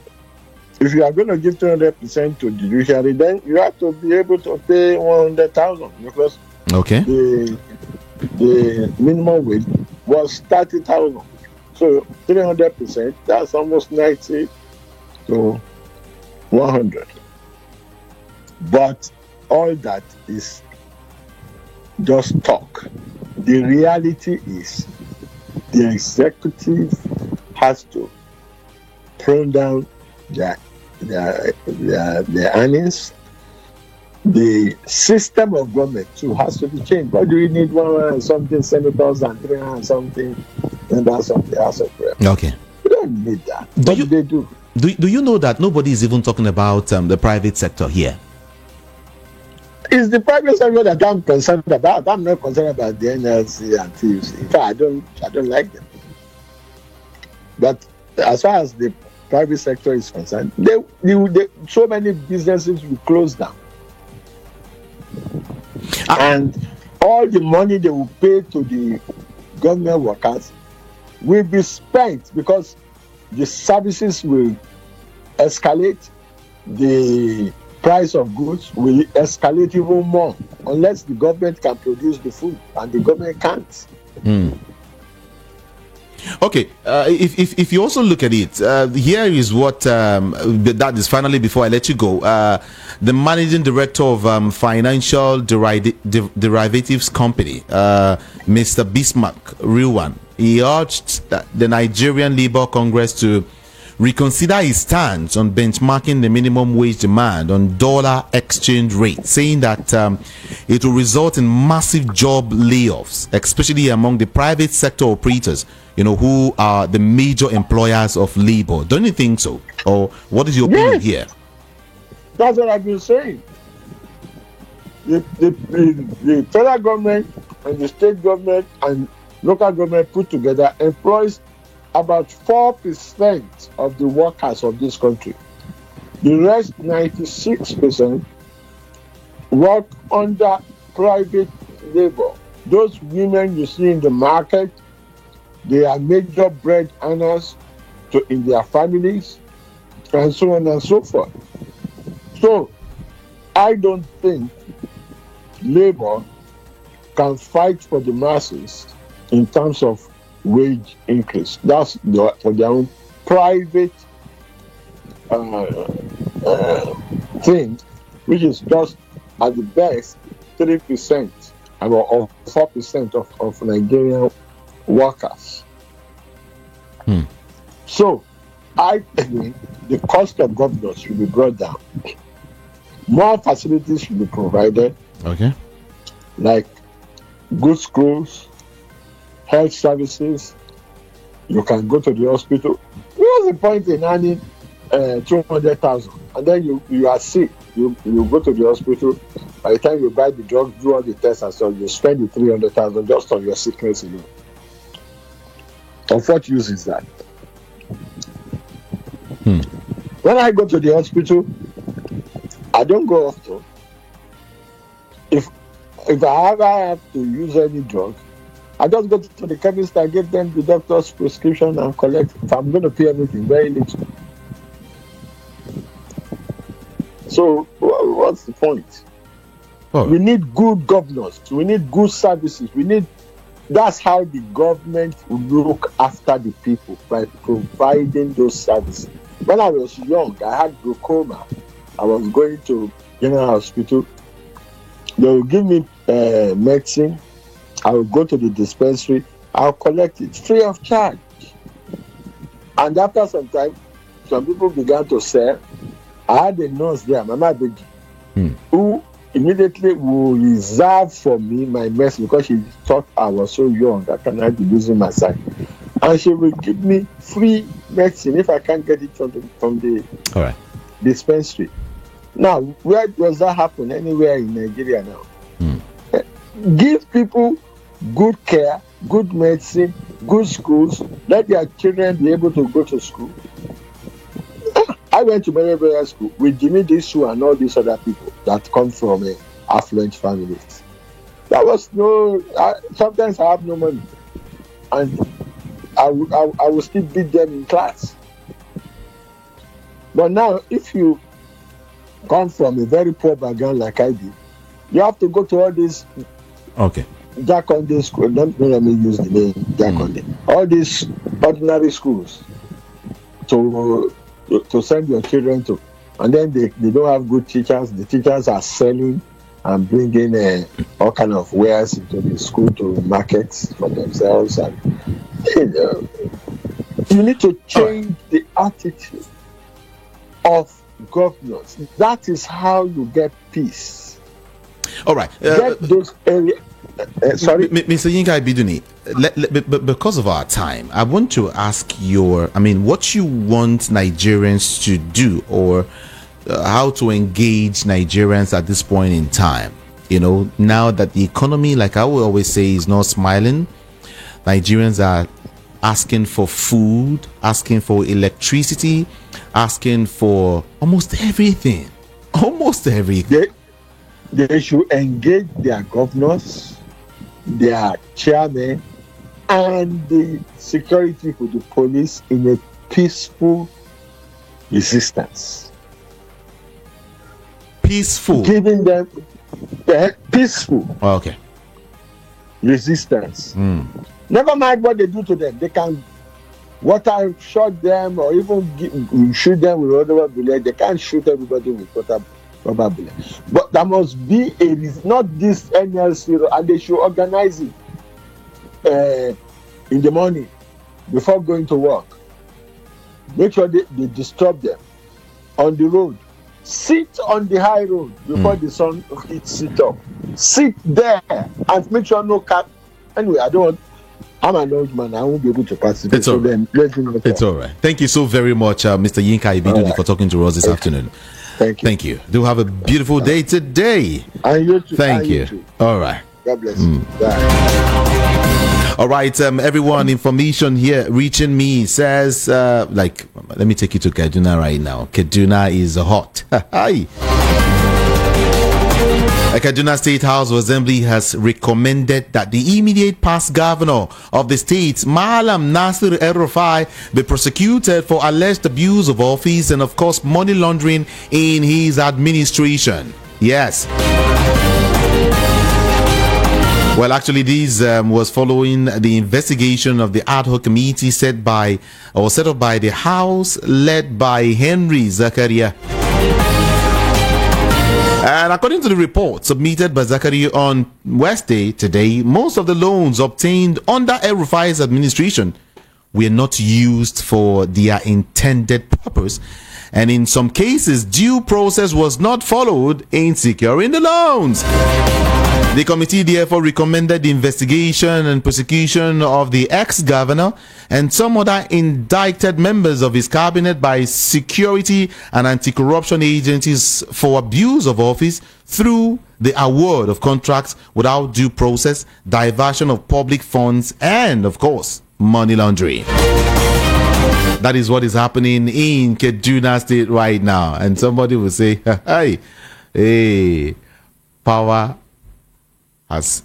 If you are going to give 200% to the judiciary, then you have to be able to pay 100,000, because the minimum wage was 30,000. So 300%, that's almost 90 to 100. But all that is just talk. The reality is the executive has to prune down their earnings. The system of government too has to be changed. Why do we need 100 and something senators and 300 and something members of the House of Reps? Okay. We don't need that. What do they do? Do you know that nobody is even talking about the private sector here? It's the private sector that I'm concerned about. I'm not concerned about the NLC and TUC. In fact, I don't like them. But as far as the private sector is concerned, so many businesses will close down. And all the money they will pay to the government workers will be spent, because the services will escalate, the price of goods will escalate even more, unless the government can produce the food, and the government can't. Okay, if you also look at it, here is what that is. Finally, before I let you go, the managing director of financial derivatives company, Mr. Bismarck Rilwan, he urged the Nigerian Labour Congress to reconsider his stance on benchmarking the minimum wage demand on dollar exchange rate, saying that it will result in massive job layoffs, especially among the private sector operators, who are the major employers of labor. Don't you think so? Or what is your opinion here? That's what I've been saying. The federal government and the state government and local government put together employs about 4% of the workers of this country. The rest, 96%, work under private labor. Those women you see in the market, they are major bread earners in their families, and so on and so forth. So, I don't think labor can fight for the masses in terms of wage increase. That's for their own private thing, which is just at the best 3% or 4% of Nigerian workers. So I think the cost of governors should be brought down. More facilities should be provided. Okay. Like good schools, health services. You can go to the hospital. What's the point in earning 200,000 and then you are sick? You go to the hospital. By the time you buy the drugs, do all the tests and so you spend the 300,000 just on your sickness alone. Of what use is that? When I go to the hospital, I don't go often. If I ever have to use any drug, I just go to the chemist and give them the doctor's prescription and collect. If I'm going to pay anything, very little. So what's the point? Oh. We need good governors. We need good services. That's how the government will look after the people, by providing those services. When I was young, I had glaucoma. I was going to General Hospital. They will give me medicine. I will go to the dispensary. I'll collect it free of charge. And after some time, some people began to sell. I had a nurse there, Mama Beji, who immediately will reserve for me my medicine because she thought I was so young I cannot be losing my sight. And she will give me free medicine if I can't get it from the All right. dispensary. Now, where does that happen? Anywhere in Nigeria now. Give people good care, good medicine, good schools. Let their children be able to go to school. I went to Merivale School with Jimmy Disu and all these other people that come from affluent families. There was sometimes I have no money. And I will still beat them in class. But now, if you come from a very poor background like I did, you have to go to all these Jakonde schools. Let me use the name Jakonde. All these ordinary schools to send your children to. And then they don't have good teachers. The teachers are selling and bringing all kind of wares into the school to market for themselves. And you need to change the attitude of governors. That is how you get peace. All right. Get those areas. Sorry, Mr. Yinka Biduni, because of our time, I want to ask what you want Nigerians to do, or how to engage Nigerians at this point in time. Now that the economy, like I will always say, is not smiling, Nigerians are asking for food, asking for electricity, asking for almost everything. They should engage their governors, their chairmen, and the security for the police in a peaceful resistance. Peaceful? Giving them peaceful resistance. Never mind what they do to them. They can water shot them or even shoot them with rubber bullet. They can't shoot everybody with rubber bullet. But there must be not this NLC, and they should organize it in the morning before going to work. Make sure they disturb them on the road. Sit on the high road before the sun heats it up. Sit there and make sure no car. Anyway, I'm an old man. I won't be able to participate. It's all right. It's all right. Thank you so very much, Mr. Yinka Ibiduni, for talking to us this afternoon. Thank you. Do have a beautiful day today. And you too. Thank you. Too. All right. God bless you. All right, everyone, information here reaching me says, let me take you to Kaduna right now. Kaduna is hot. Hi. Kaduna State House of Assembly has recommended that the immediate past governor of the state, Malam Nasir El-Rufai, be prosecuted for alleged abuse of office and, of course, money laundering in his administration. Yes. Well, actually, this was following the investigation of the ad hoc committee set up by the House, led by Henry Zakaria. And according to the report submitted by Zakaria on Wednesday today, most of the loans obtained under El-Rufai's administration were not used for their intended purpose, and in some cases, due process was not followed in securing the loans. The committee therefore recommended the investigation and prosecution of the ex-governor and some other indicted members of his cabinet by security and anti-corruption agencies for abuse of office through the award of contracts without due process, diversion of public funds, and, of course, money laundering. That is what is happening in Kaduna State right now. And somebody will say, hey, power has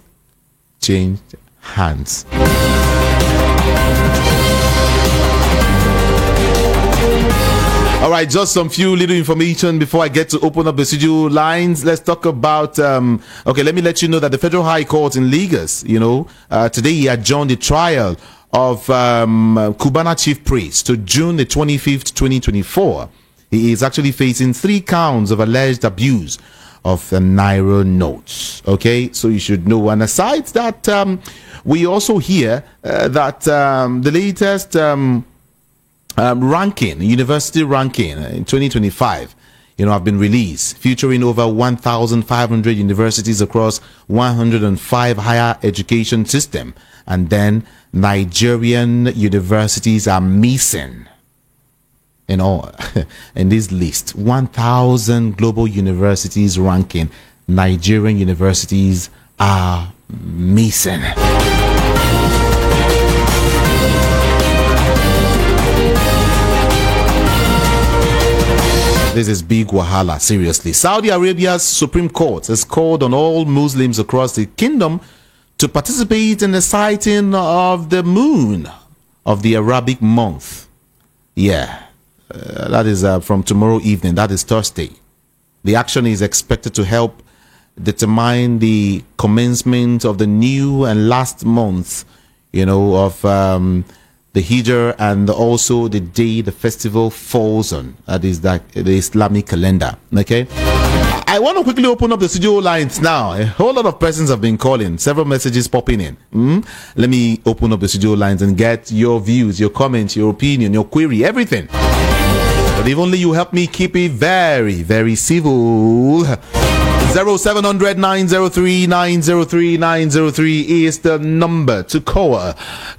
changed hands. All right, just some few little information before I get to open up the studio lines. Let's talk about, okay, let me let you know that the Federal High Court in Lagos, today he adjourned the trial of Cubana Chief Priest to June the 25th, 2024. He is actually facing 3 counts of alleged abuse of the Naira notes. Okay, so you should know. And aside that, we also hear that the latest ranking, university ranking in 2025, have been released, featuring over 1,500 universities across 105 higher education system. And then Nigerian universities are missing in this list. 1,000 global universities ranking. Nigerian universities are missing. This is big wahala, seriously. Saudi Arabia's Supreme Court has called on all Muslims across the kingdom to participate in the sighting of the moon of the Arabic month. Yeah, that is from tomorrow evening. That is Thursday. The action is expected to help determine the commencement of the new and last month, of the Hijr, and also the day the festival falls on. That is the Islamic calendar. Okay. I want to quickly open up the studio lines now. A whole lot of persons have been calling. Several messages popping in. Let me open up the studio lines and get your views, your comments, your opinion, your query, everything. But if only you help me keep it very, very civil. 0700 903 903 903 is the number to call.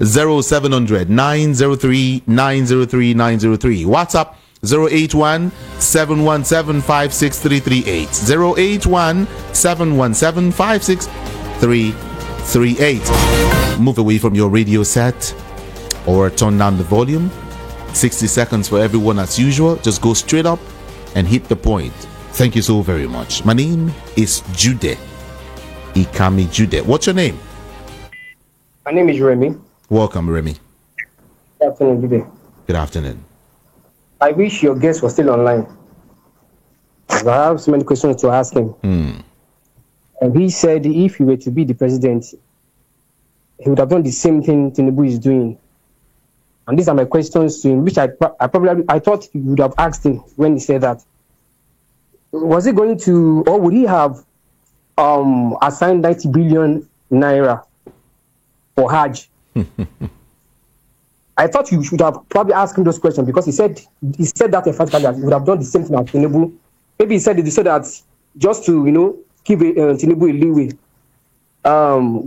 0700 903 903 903. WhatsApp 081 717 56338. 081 717 56338. Move away from your radio set or turn down the volume. 60 seconds for everyone as usual. Just go straight up and hit the point. Thank you so very much. My name is Jude Ikami Jude. What's your name? My name is Remy. Welcome, Remy. Good afternoon, Jude. Good afternoon. I wish your guest was still online. I have so many questions to ask him. And he said if he were to be the president, he would have done the same thing Tinubu is doing. And these are my questions to him, which I thought you would have asked him when he said that. Was he going to, or would he have assigned 90 billion naira for Hajj? I thought you should have probably asked him those questions, because he said that emphatically that he would have done the same thing as Tinubu. Maybe he said that just to give Tinubu a leeway.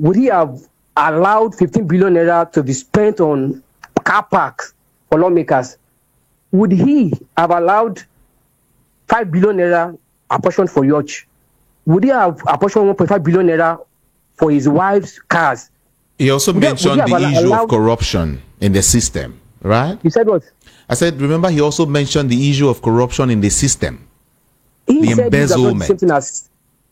Would he have allowed 15 billion naira to be spent on car parks for lawmakers? Would he have allowed 5 billion naira apportioned for yacht? Would he have apportioned 1.5 billion naira for his wife's cars? He also mentioned the issue of corruption in the system, right? You said what? I said, remember, he also mentioned the issue of corruption in the system. He the said embezzlement.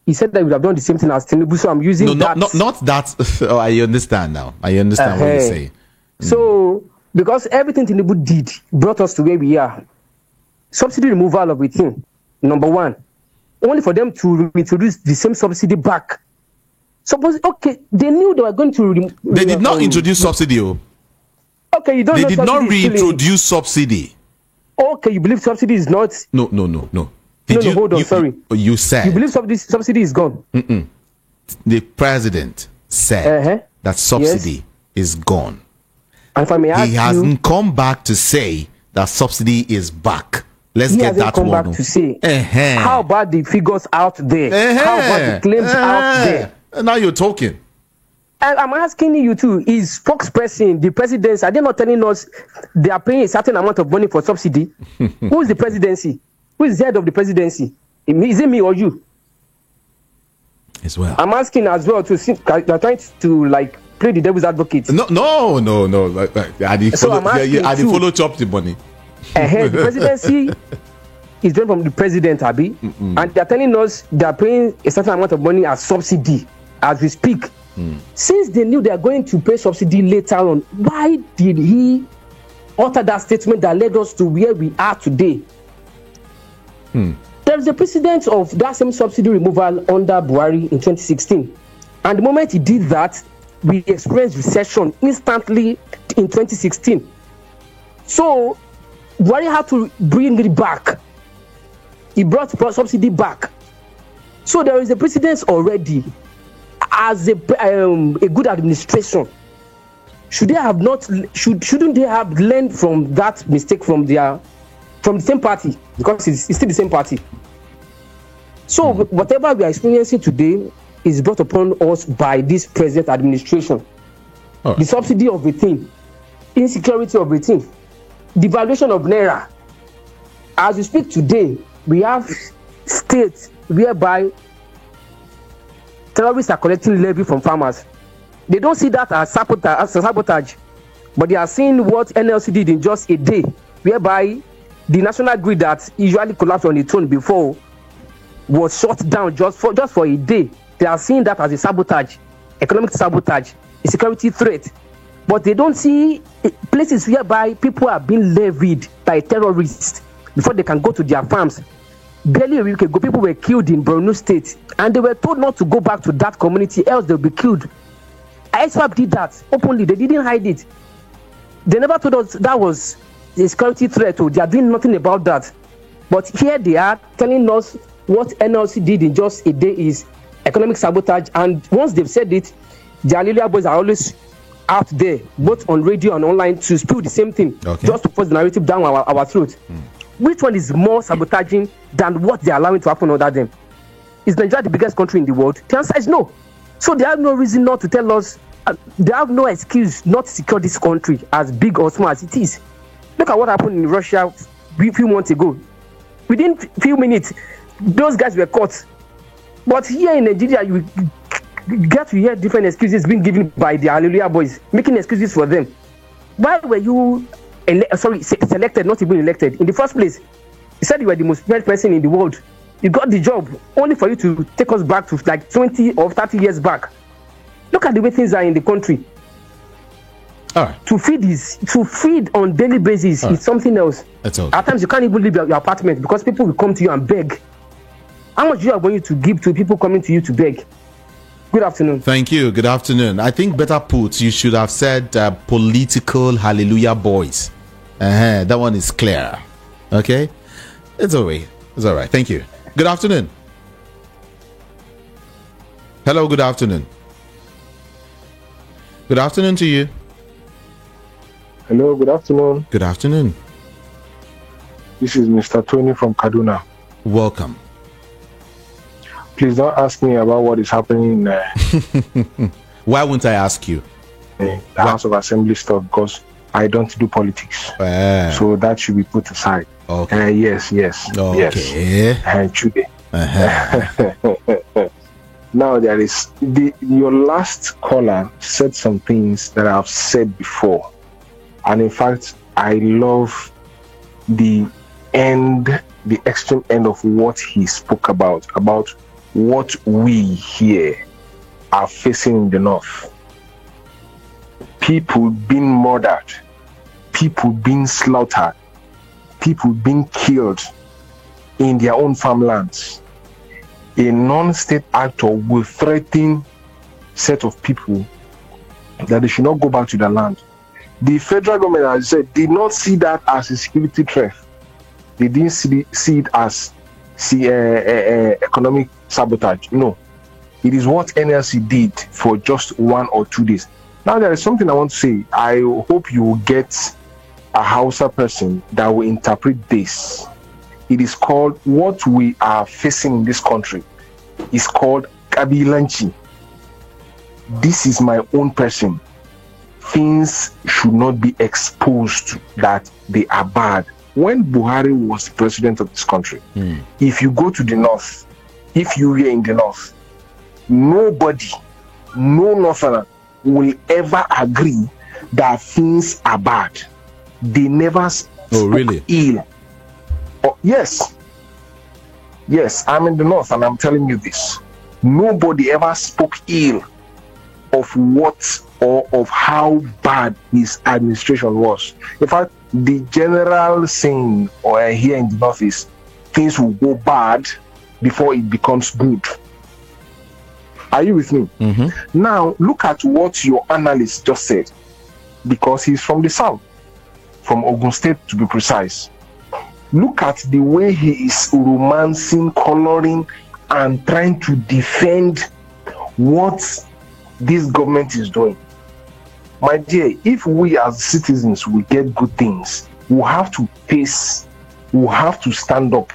He said that he would have done the same thing as Tinubu, so I'm using that. Not that. Oh, I understand now. I understand what you're saying. So, because everything Tinubu did brought us to where we are. Subsidy removal of a thing, number one. Only for them to introduce the same subsidy back Suppose, okay, they knew they were going to. They did not introduce subsidy. Okay, you don't They know did not reintroduce subsidy. Okay, you believe subsidy is not. No. Hold on, sorry. You said. You believe subsidy is gone? The president said that subsidy is gone. And if I may ask he hasn't come back to say that subsidy is back. Let's get that one. He hasn't come back to say. How about the figures out there? How about the claims out there? Now you're talking. And I'm asking you too, is spokesperson, the presidents, are they not telling us they are paying a certain amount of money for subsidy? Who is the presidency? Who is the head of the presidency? Is it me or you? As well. I'm asking as well to see, you're trying to like play the devil's advocate. No. I did follow chop the money. The presidency is done from the president, Abi. And they're telling us they're paying a certain amount of money as subsidy as we speak. Since they knew they are going to pay subsidy later on, why did he utter that statement that led us to where we are today? There is a precedent of that same subsidy removal under Buhari in 2016. And the moment he did that, we experienced recession instantly in 2016. So Buhari had to bring it back. He brought subsidy back. So there is a precedent already. As a good administration, shouldn't they have learned from that mistake from the same party, because it's still the same party. So whatever we are experiencing today is brought upon us by this present administration. The subsidy of a thing, insecurity of a thing, devaluation of naira. As we speak today, we have states whereby terrorists are collecting levy from farmers. They don't see that as sabotage, but they are seeing what NLC did in just a day, whereby the national grid that usually collapsed on its own before was shut down just for a day. They are seeing that as a sabotage, economic sabotage, a security threat. But they don't see places whereby people are being levied by terrorists before they can go to their farms. Barely a week ago, people were killed in Borno State, and they were told not to go back to that community, else they'll be killed. ISWAP did that openly. They didn't hide it. They never told us that was a security threat. They are doing nothing about that. But here they are telling us what NLC did in just a day is economic sabotage. And once they've said it, the Hallelujah boys are always out there, both on radio and online, to spew the same thing, just to force the narrative down our throat. Which one is more sabotaging than what they're allowing to happen under them? Is Nigeria the biggest country in the world? The answer is no. So they have no reason not to tell us, they have no excuse not to secure this country as big or small as it is. Look at what happened in Russia a few months ago. Within a few minutes, those guys were caught. But here in Nigeria, you get to hear different excuses being given by the Hallelujah boys, making excuses for them. Why were you selected, not even elected? In the first place, you said you were the most best person in the world. You got the job only for you to take us back to like 20 or 30 years back. Look at the way things are in the country. All right. To feed on daily basis is something else. That's all. At times you can't even leave your apartment because people will come to you and beg. How much do you are going to give to people coming to you to beg? Good afternoon. Thank you. Good afternoon. I think better put, you should have said political Hallelujah boys. That one is clear. Okay? It's all right. It's all right. Thank you. Good afternoon. Hello, good afternoon. Good afternoon to you. Hello, good afternoon. Good afternoon. This is Mr. Tony from Kaduna. Welcome. Please don't ask me about what is happening Why won't I ask you? The House of Assembly stuff, because I don't do politics. So that should be put aside. Okay. Yes. Okay. Today. Now there is your last caller said some things that I've said before, and in fact I love the extreme end of what he spoke about what we here are facing in the north. People being murdered, people being slaughtered, people being killed in their own farmlands. A non-state actor will threaten set of people that they should not go back to their land. The federal government, as I said, did not see that as a security threat. They didn't see it as economic sabotage. No. It is what NLC did for just 1 or 2 days. Now, there is something I want to say. I hope you will get a Hausa person that will interpret this. It is called, what we are facing in this country is called Kabilanchi. This is my own person. Things should not be exposed that they are bad. When Buhari was president of this country, if you go to the north, if you were in the north, nobody, no northerner will ever agree that things are bad. They never spoke ill. Oh, yes, I'm in the north and I'm telling you this. Nobody ever spoke ill of what or of how bad his administration was. In fact, the general saying here in the north is things will go bad before it becomes good. Are you with me? Now, look at what your analyst just said, because he's from the south, from Ogun State to be precise. Look at the way he is romancing, coloring, and trying to defend what this government is doing. My dear, if we as citizens will get good things, we'll have to face, we'll have to stand up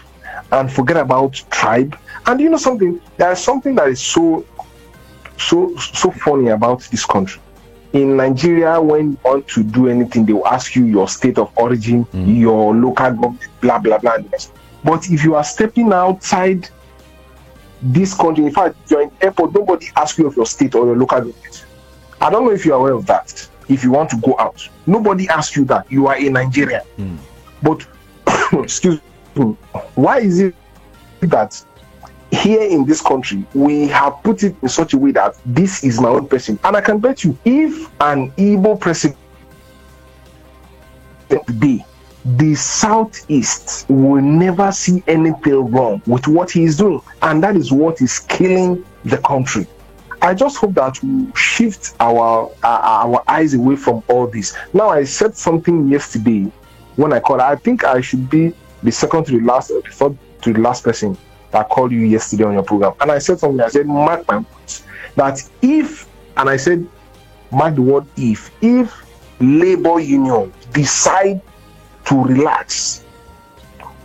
and forget about tribe. And you know something? There is something that is so funny about this country. In Nigeria, when you want to do anything, they will ask you your state of origin, your local government, blah, blah, blah. But if you are stepping outside this country, in fact, you're in airport, nobody asks you of your state or your local government. I don't know if you're aware of that. If you want to go out, nobody asks you that. You are a Nigerian. But, excuse me, why is it that here in this country, we have put it in such a way that this is my own person? And I can bet you, if an Igbo president today, the Southeast will never see anything wrong with what he is doing. And that is what is killing the country. I just hope that we shift our eyes away from all this. Now, I said something yesterday when I called. I think I should be the second to the last, or the third to the last person that called you yesterday on your program. And I said something. I said, mark my words, that if, and I said, mark the word if labor union decide to relax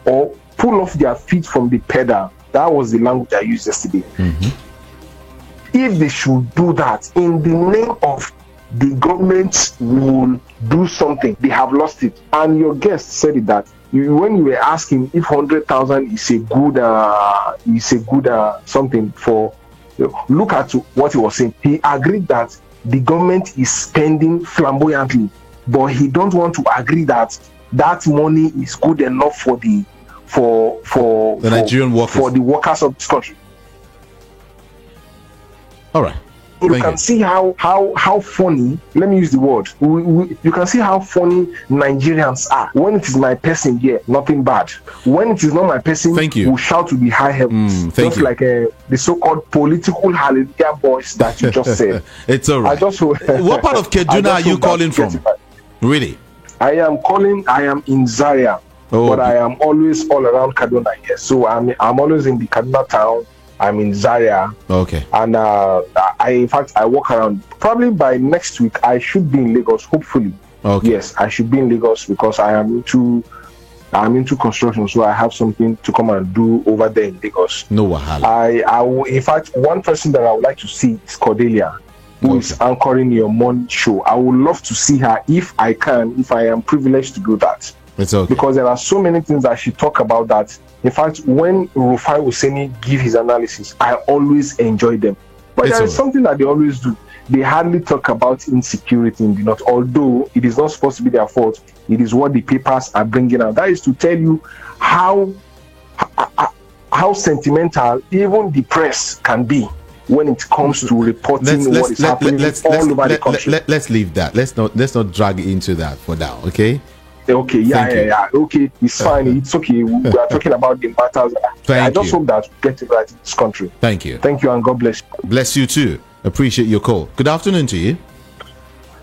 or pull off their feet from the pedal, that was the language I used yesterday. If they should do that in the name of the government will do something, they have lost it. And your guest said it, that when you were asking if 100,000 is a good something for, look at what he was saying. He agreed that the government is spending flamboyantly, but he don't want to agree that that money is good enough for the Nigerian workers, for the workers of this country. All right. You can see how funny, let me use the word, you can see how funny Nigerians are. When it is my person here, nothing bad. When it is not my person, we shout to the high heavens. Just like the so-called political hallelujah voice that you just said. It's all right. What part of Kaduna are you calling from? Really? I am in Zaria, but I am always all around Kaduna here. So I'm always in the Kaduna town. I'm in Zaria. Okay. And in fact, I walk around. Probably by next week, I should be in Lagos, hopefully. Okay. Yes, I should be in Lagos because I'm into construction, so I have something to come and do over there in Lagos. No wahala. I will, in fact, one person that I would like to see is Cordelia, who is anchoring your morning show. I would love to see her if I am privileged to do that. It's okay. Because there are so many things that she talk about that. In fact, when Rufai Hussaini give his analysis, I always enjoy them. But there is something that they always do. They hardly talk about insecurity in the north, although it is not supposed to be their fault. It is what the papers are bringing out. That is to tell you how sentimental even the press can be when it comes to reporting what is happening all over the country. Let's leave that. Let's not drag into that for now. Okay. Okay, yeah. Okay, it's fine. It's okay. We are talking about the matters. I just hope that we get it right in this country. Thank you, and God bless you. Bless you too. Appreciate your call. Good afternoon to you.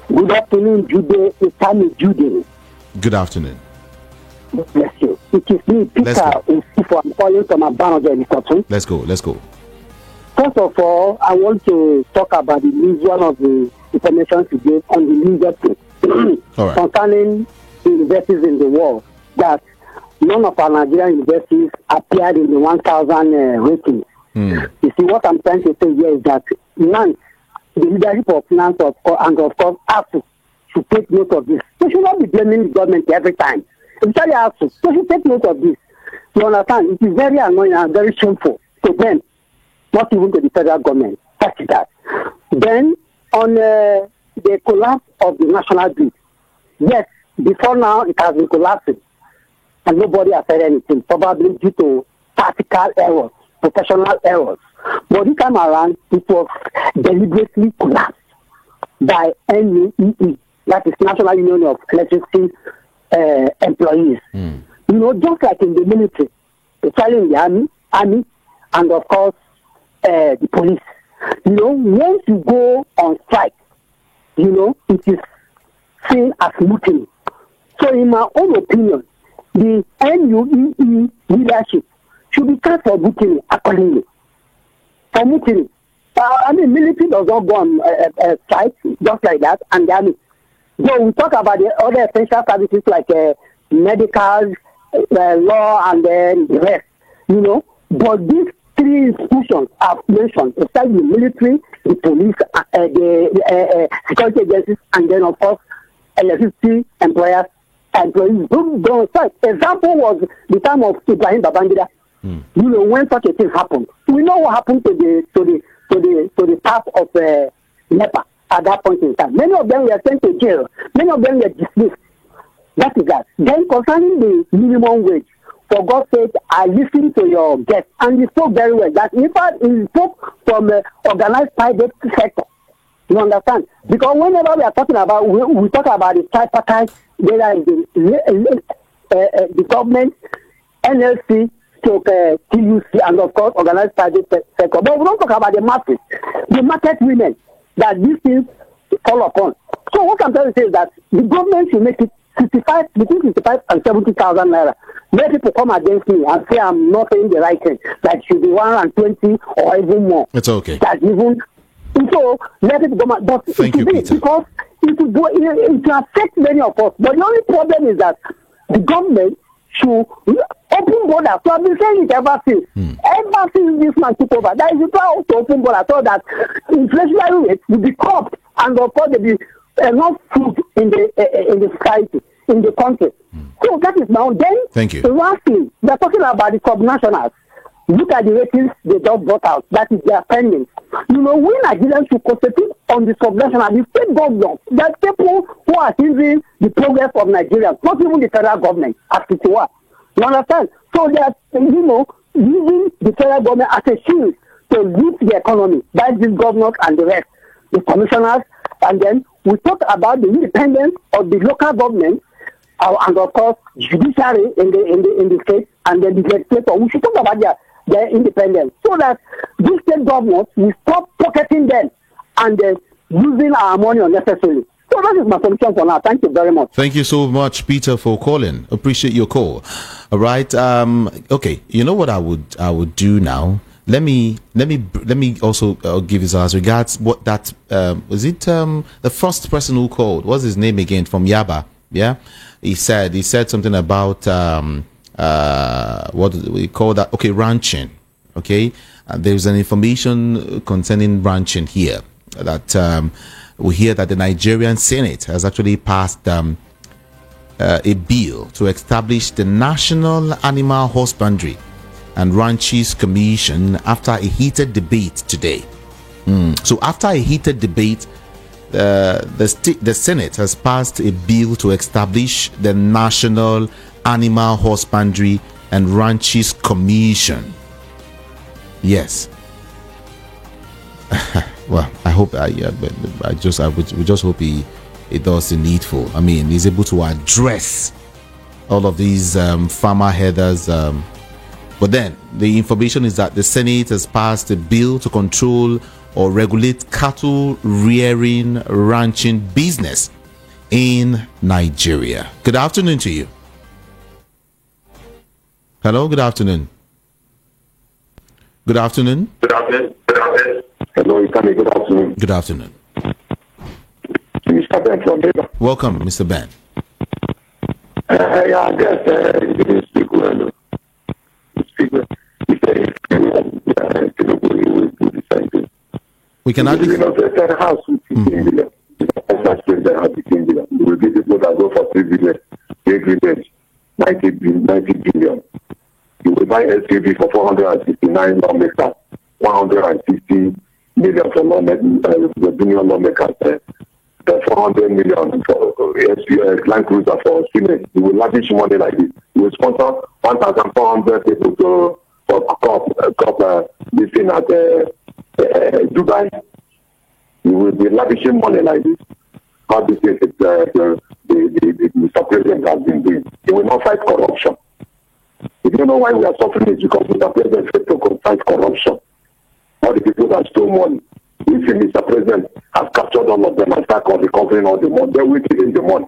Good afternoon, Jude. It's Tammy Jude. Good afternoon. Bless you. It is me, Peter. I'm calling from Abanoja. Let's go. First of all, I want to talk about the news, one of the information you gave on the news right. concerning universities in the world, that none of our Nigerian universities appeared in the 1,000 ratings. You see, what I'm trying to say here is that NANS, the leadership of NANS and of course ASU, should take note of this. They should not be blaming the government every time. Especially ASU. They should take note of this. You understand? It is very annoying and very shameful to them, not even to the federal government. That's that. Then, on the collapse of the national grid, yes, before now it has been collapsing, and nobody has said anything, probably due to tactical errors, professional errors. But this time around, it was deliberately collapsed by NUEE, that is National Union of Electricity Employees. You know, just like in the military, especially in the army, and of course, the police. You know, once you go on strike, you know, it is seen as mutiny. So in my own opinion, the NUEE leadership should be cast for mutiny accordingly. For mutiny. I mean, military does not go on strike just like that, and the army. So we talk about the other essential services like medical, law, and then the rest, you know. But these three institutions I've mentioned, especially the military, the police, the security agencies, and then, of course, electricity employees who go on strike. Example was the time of Ibrahim Babangida. You know, when such a thing happened, we know what happened to the path of NEPA at that point in time. Many of them were sent to jail. Many of them were dismissed. That is that. Then concerning the minimum wage, for God's sake, I listened to your guest, and he spoke very well. That in fact, he spoke from organized private sector. You understand? Because whenever we are talking about, we talk about the tripartite, there is the government, NLC, TUC, and of course, organized private sector. But we don't talk about the masses, the market women that these things fall upon. So what I'm trying to say is that the government should make it between 65 and 70,000 naira. Let people come against me and say I'm not saying the right thing. That should be 120 or even more. It's okay. That even so, let it go. But thank you, Peter. Because it will affect many of us. But the only problem is that the government should open borders. So I've been saying it ever since. Ever since this man took over, there is a plan to open borders so that inflationary rates will be curbed, and of course there will be enough food in the society, in the country. So that is now. Then, thank you. Lastly, we are talking about the subnationals. Look at the ratings they just brought out. That is their spending. You know, we Nigerians should concentrate on the subnational, the state government. There are people who are hindering the progress of Nigeria, not even the federal government, as it were. You understand? So they are, you know, using the federal government as a shield to lift the economy. That is the governors and the rest, the commissioners, and then we talk about the independence of the local government, and of course judiciary in the state, and then the legislature. We should talk about their independence, so that these state governors will stop pocketing them and using our money unnecessarily. So that is my solution for now. Thank you very much. Thank you so much, Peter, for calling. Appreciate your call. All right. Okay. You know what I would do now? Let me also give his as regards what that was it the first person who called, what's his name again, from Yaba? Yeah, he said something about what do we call that? Okay, ranching. Okay, there's an information concerning ranching here that we hear that the Nigerian Senate has actually passed a bill to establish the National Animal Husbandry and Ranches Commission after a heated debate today. So after a heated debate, the Senate has passed a bill to establish the National Animal Husbandry and Ranches Commission. Yes. Well, I hope we just hope he does the needful. I mean, he's able to address all of these farmer headers. But then the information is that the Senate has passed a bill to control or regulate cattle rearing ranching business in Nigeria. Good afternoon to you. Hello, good afternoon. Good afternoon. Good afternoon. Hello, Ikane. Good afternoon. Good afternoon. Mr. Ben from Labour. Welcome, Mr. Ben. I guess you didn't speak well. Speak well. You say We can add the house with 15 billion. The house 15 billion. We will get people that go for 3 billion. The agreement 90 billion. You will buy SUV for 469 lawmakers, 160 million for lawmakers, the junior lawmakers, 400 million for Land Cruiser for Senate. You will lavish money like this. You will sponsor 1,400 people to for COP this thing at Dubai. You will be lavishing money like this. How this is the Mr. President has been doing. He will not fight corruption. If you know why we are suffering, it's because Mr. President failed to fight corruption. All the people that stole money. If Mr. President has captured all of them and start recovering all the money, they're waiting in the money.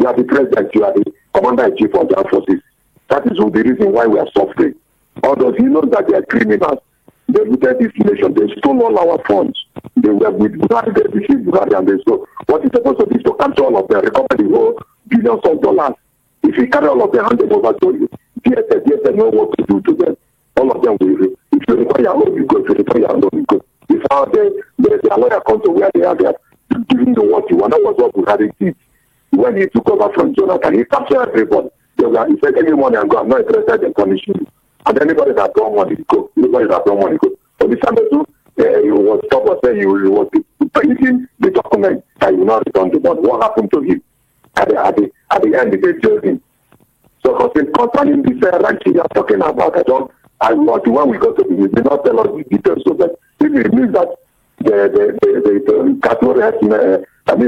You are the president, you are the commander-in-chief of the armed forces. That is the reason why we are suffering. Although he knows that they are criminals, they looted this nation, they stole all our funds. They were with Buhari, they received Buhari and they stole. What is supposed to be to capture all of them, recover the whole billions of dollars. If you carry all of them, hand them over to you, DSS know what to do to them. All of them will. If you require your own, you go. If you require your own, you go. If how their lawyer comes to where they are giving you what you want. That was what Buhari did. When he took over from Jonathan, he captured everybody. He said, give me money and go. I'm not interested in punishing you. And anybody that don't want to go. Anybody that don't want to go. So the Sunday too, he was stubborn saying he was printing the document that he will not return the money. What happened to him? At the end, they jailed him. So concerning this ranching you are talking about, when we go to the they not tell us the details. So that if it means that the cattle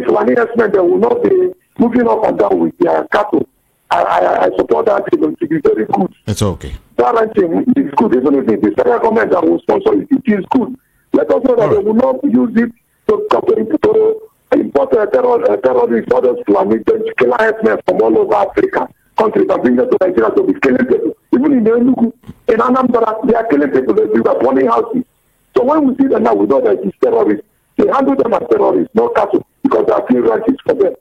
Fulani herdsmen, they will not be moving up and down with their cattle. I support that to be very good. It's okay. That ranching is good, even if it's the federal government that will sponsor it. It is good. Let us know that they will not use it to import terrorists, others Fulani, killer herdsmen from all over Africa countries and bring them to Nigeria to be killing people. Even in Enugu, in Anambra, they are killing people. They are burning houses. So when we see them now, we know that it's terrorists. They handle them as terrorists, not cattle, because there are few ranches for them.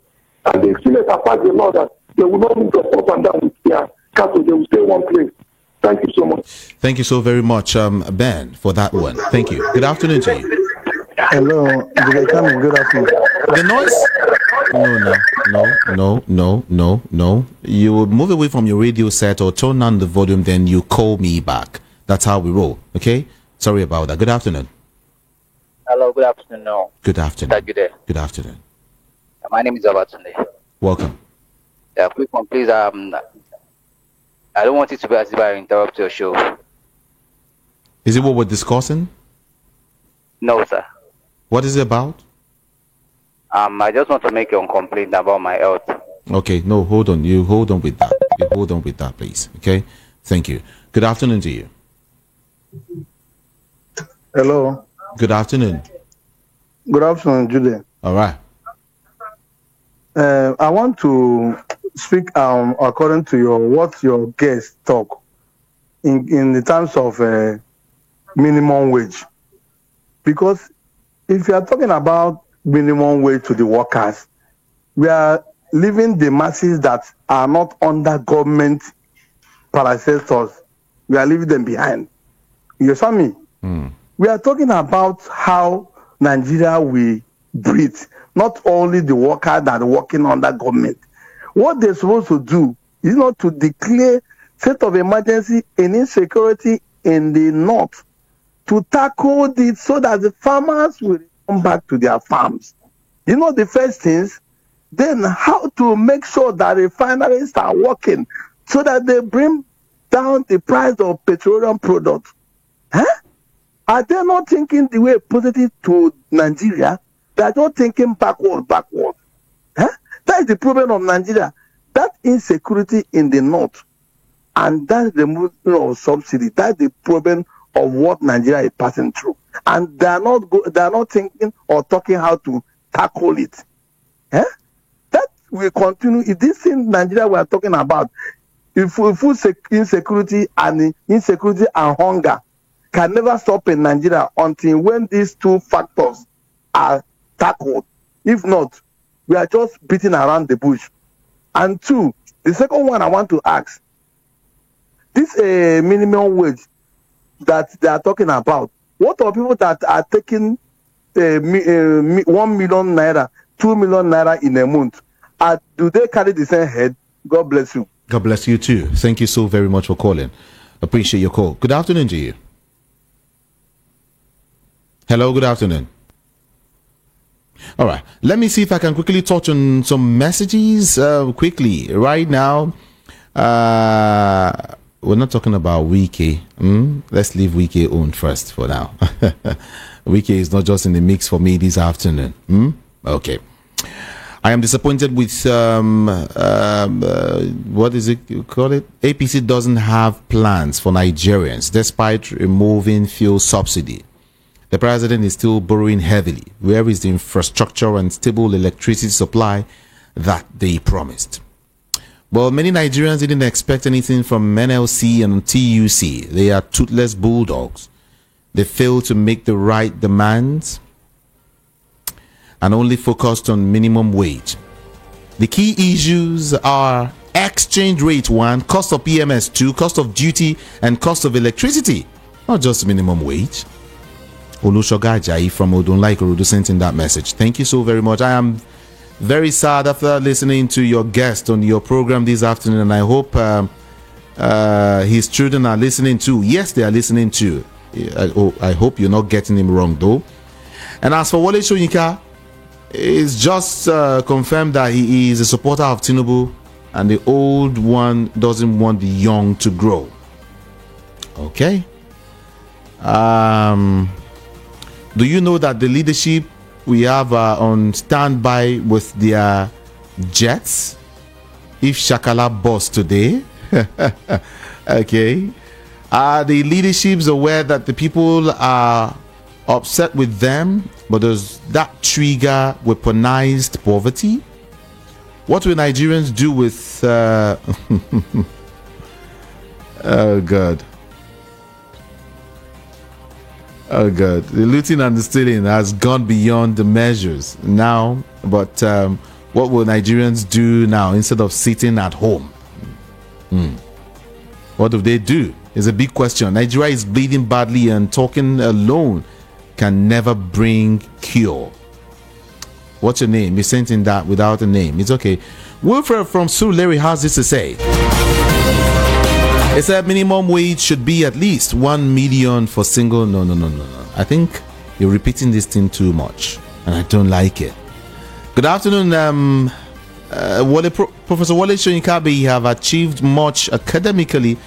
And the Senate have passed the law that they will not move up and down with their cattle. They will stay one place. Thank you so much. Thank you so very much, Ben, for that one. Thank you. Good afternoon to you. Hello. Good afternoon. The noise? No. You would move away from your radio set or turn down the volume, then you call me back. That's how we roll. Okay? Sorry about that. Good afternoon. Hello, good afternoon. No. Good afternoon. Good afternoon. My name is Abatunde. Welcome. Yeah, quick one, please. I don't want it to be as if I interrupt your show. Is it what we're discussing? No, sir. What is it about? I just want to make a complaint about my health. Okay, no, hold on. You hold on with that. Please. Okay? Thank you. Good afternoon to you. Hello. Good afternoon. Good afternoon, Julian. All right. I want to speak according to what your guests talk in the terms of minimum wage. Because if you are talking about minimum wage to the workers, we are leaving the masses that are not under government parastatals. We are leaving them behind. You saw me? We are talking about how Nigeria will breathe, not only the workers that are working under government. What they're supposed to do is not to declare state of emergency and insecurity in the north to tackle this so that the farmers will come back to their farms. The first things, then how to make sure that refineries are working so that they bring down the price of petroleum products. Are they not thinking the way positive to Nigeria? They are not thinking backward. That is the problem of Nigeria. That insecurity in the north and that removal of subsidy, that's the problem of what Nigeria is passing through, and they are not thinking or talking how to tackle it. Eh? That will continue. If this thing Nigeria we are talking about, if food insecurity and hunger can never stop in Nigeria until when these two factors are tackled. If not, we are just beating around the bush. And two, the second one I want to ask, this minimum wage that they are talking about, what are people that are taking 1 million naira, 2 million naira in a month? Do they carry the same head? God bless you. God bless you too. Thank you so very much for calling. Appreciate your call. Good afternoon to you. Hello, good afternoon. All right, let me see if I can quickly touch on some messages quickly. Right now, we're not talking about Wike. Let's leave Wike on first for now. Wike is not just in the mix for me this afternoon. Okay. I am disappointed with what is it you call it? APC doesn't have plans for Nigerians despite removing fuel subsidy. The president is still borrowing heavily. Where is the infrastructure and stable electricity supply that they promised? Well, many Nigerians didn't expect anything from NLC and TUC. They are toothless bulldogs. They failed to make the right demands and only focused on minimum wage. The key issues are exchange rate 1, cost of PMS 2, cost of duty, and cost of electricity, not just minimum wage. Olushoga Ajayi from Odunlaikorodu sent in that message. Thank you so very much. I am very sad after listening to your guest on your program this afternoon, and I hope his children are listening too. Yes, they are listening too. I hope you're not getting him wrong though. And as for Wole Soyinka, it's just confirmed that he is a supporter of Tinubu, and the old one doesn't want the young to grow. Okay. Do you know that the leadership we have on standby with their jets? If Shakala busts today, okay. Are the leaderships aware that the people are upset with them, but does that trigger weaponized poverty? What will Nigerians do with oh God, the looting and the stealing has gone beyond the measures now, but what will Nigerians do now instead of sitting at home? What do they do is a big question. Nigeria is bleeding badly, and talking alone can never bring cure. What's your name? You sent in that without a name. It's okay. Wilfred from Surulere has this to say. It said minimum wage should be at least 1 million for single. No. I think you're repeating this thing too much, and I don't like it. Good afternoon, Professor Wole Soyinka. You have achieved much academically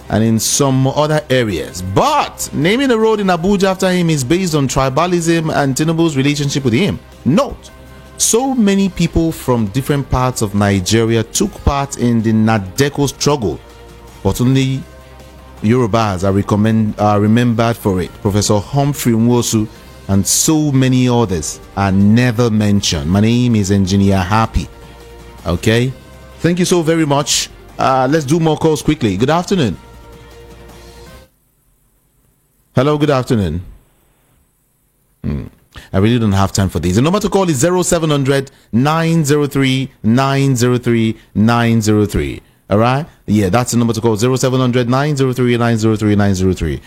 and in some other areas, but naming a road in Abuja after him is based on tribalism and Tinubu's relationship with him. Note, so many people from different parts of Nigeria took part in the Nadeko struggle, but only Yorubas are remembered for it. Professor Humphrey Nwosu and so many others are never mentioned. My name is Engineer Happy. Okay, thank you so very much. Let's do more calls quickly. Good afternoon. Hello, good afternoon. I really don't have time for this. The number to call is 0700 903 903 903. All right? Yeah, that's the number to call. 0700 903 903 903.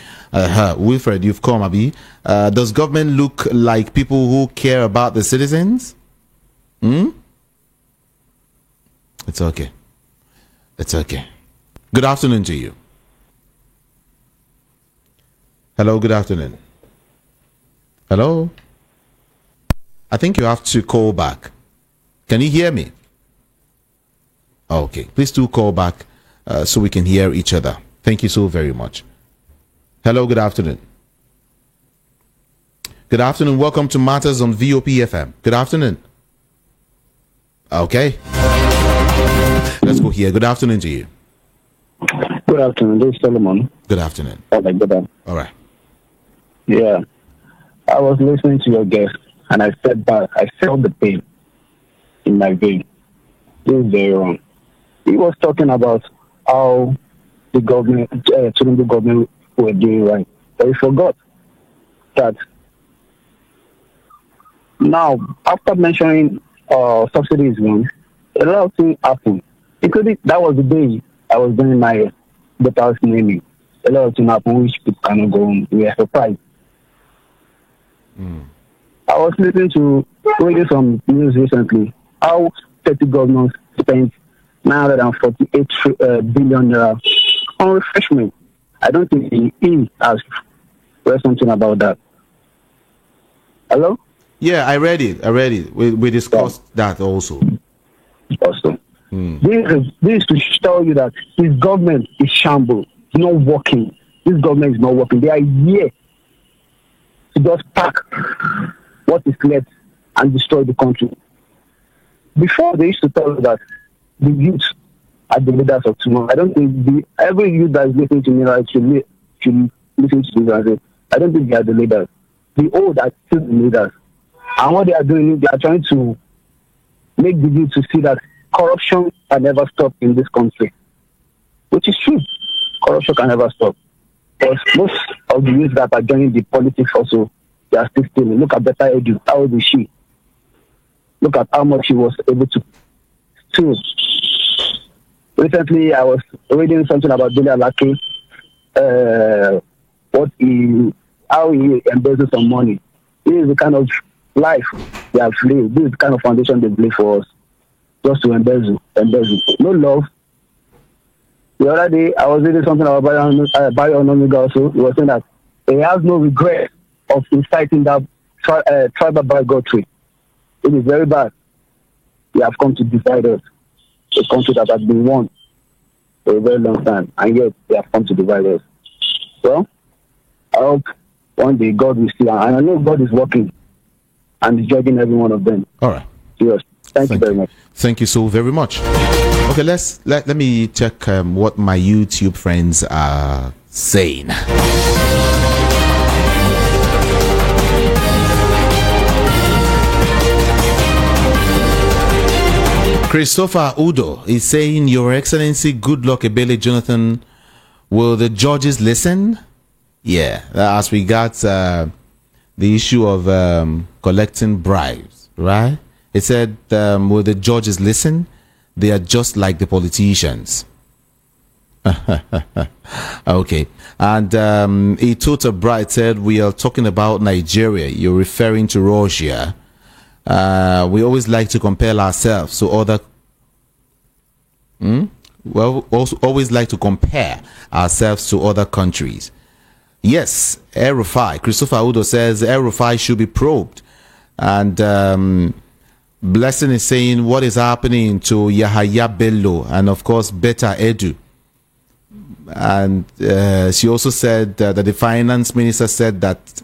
Wilfred, you've come, Abi. Does government look like people who care about the citizens? It's okay. It's okay. Good afternoon to you. Hello, good afternoon. Hello? I think you have to call back. Can you hear me? Okay, please do call back so we can hear each other. Thank you so very much. Hello, good afternoon. Good afternoon. Welcome to Matters on VOP FM. Good afternoon. Okay. Let's go here. Good afternoon to you. Good afternoon. This is Solomon. Good afternoon. Okay, good afternoon. All right. Yeah. I was listening to your guest and I stepped back. I felt the pain in my vein. This is very wrong. He was talking about how the government, Tinubu government were doing right. But he forgot that now, after mentioning subsidies, a lot of things happened. Including, that was the day I was doing my daughter's naming. A lot of things happened which people cannot go home. We are surprised. I was listening to reading some news recently how 30 governors spent 948 billion naira on refreshment. I don't think he has read something about that. Hello? Yeah, I read it. We discussed that also. Awesome. This is to tell you that his government is shambles. It's not working. This government is not working. They are here to just pack what is left and destroy the country. Before, they used to tell you that the youth are the leaders of tomorrow. I don't think every youth that is listening to me right should listen to this and say, I don't think they are the leaders. The old are still the leaders. And what they are doing is they are trying to make the youth to see that corruption can never stop in this country. Which is true. Corruption can never stop. Because most of the youth that are joining the politics also, they are still stealing. Look at Beta Edu. How old is she? Look at how much she was able to steal. Recently, I was reading something about Billy Alaki, how he embezzles some money. This is the kind of life they have lived. This is the kind of foundation they believe for us. Just to embezzle. No love. The other day, I was reading something about Bayo Onomiga also. He was saying that he has no regret of inciting that tribal bigotry. It is very bad. They have come to divide us. A country that has been won for a very long time, and yet they have come to divide us. Well, I hope one day God will see, and I know God is working and is judging every one of them. All right. Yes. Thank you very much. Thank you so very much. Okay, let me check what my YouTube friends are saying. Christopher Udo is saying, Your Excellency, good luck, Ebele Jonathan. Will the judges listen? Yeah, as regards the issue of collecting bribes, right? It said, will the judges listen? They are just like the politicians. Okay. And Itota Bright said, we are talking about Nigeria. You're referring to Russia. We always like to compare ourselves to other. Well, also always like to compare ourselves to other countries. Yes, El-Rufai. Christopher Udo says El-Rufai should be probed. And Blessing is saying, what is happening to Yahaya Bello and of course Beta Edu? And she also said that the finance minister said that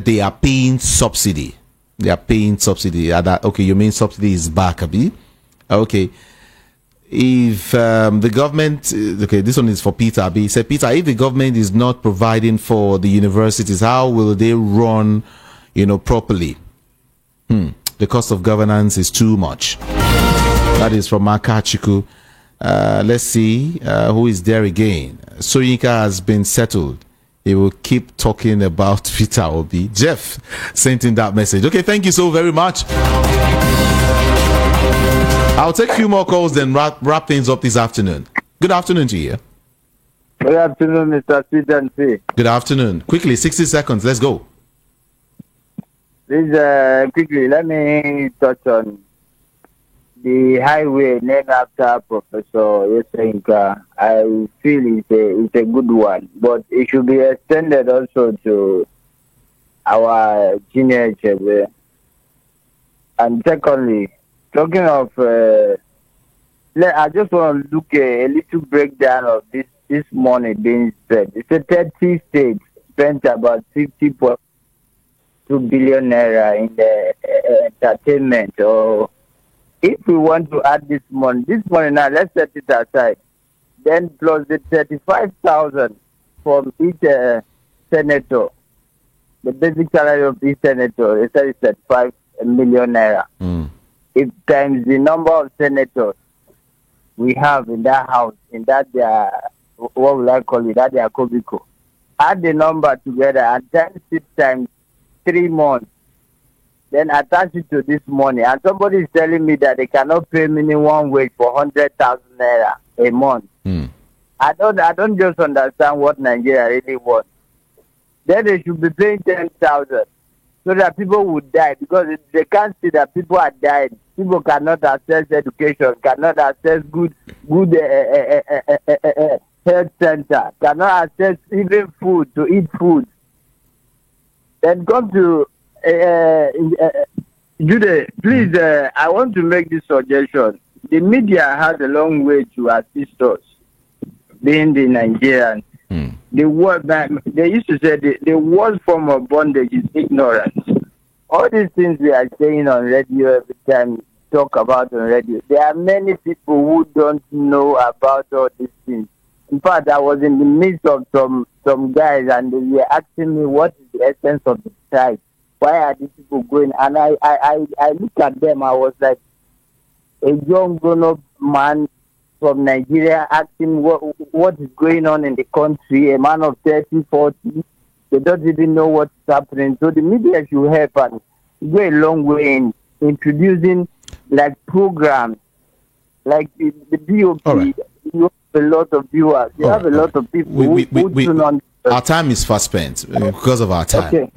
they are paying subsidy. They are paying subsidy. Okay, you mean subsidy is back, Abi? Okay. If the government, okay, this one is for Peter Abi. He said, Peter, if the government is not providing for the universities, how will they run, properly? The cost of governance is too much. That is from Makachiku. Let's see who is there again. Soyinka has been settled. He will keep talking about Peter Obi. Jeff sent in that message. Okay, thank you so very much. I'll take a few more calls, then wrap things up this afternoon. Good afternoon to you. Good afternoon, Mr. Sidansi. Good afternoon. Quickly, 60 seconds. Let's go. Please, quickly, let me touch on the highway named after Professor Yosenka. I feel it's a good one, but it should be extended also to our junior HB. And secondly, talking of, I just want to look a little breakdown of this money being spent. It's a 30 states spent about 50.2 billion naira in the entertainment. Or if we want to add this money now, let's set it aside. Then plus the 35,000 from each senator. the basic salary of this senator, they said it's 35 million naira. If times the number of senators we have in that house, in that what will I call it, that their cubicle, add the number together and times it times 3 months, then attach it to this money. And somebody is telling me that they cannot pay minimum wage for 100,000 naira a month. I don't just understand what Nigeria really wants. Then they should be paying 10,000 so that people would die, because they can't see that people are dying. People cannot access education, cannot access good health center, cannot access even food, to eat food. Then come to Jude, please, I want to make this suggestion. The media has a long way to assist us, being the Nigerians. They used to say the worst form of bondage is ignorance. All these things we are saying on radio every time, talk about on radio, there are many people who don't know about all these things. In fact, I was in the midst of some guys, and they were asking me what is the essence of the strike. Why are these people going? And I looked at them. I was like, a young grown-up man from Nigeria asking what is going on in the country, a man of 30, 40, they don't even know what's happening. So the media should help and go a long way in introducing like programs, like the BOP. Right. You have a lot of viewers. You have a lot of people who tune on. Our time is fast spent because of our time. Okay.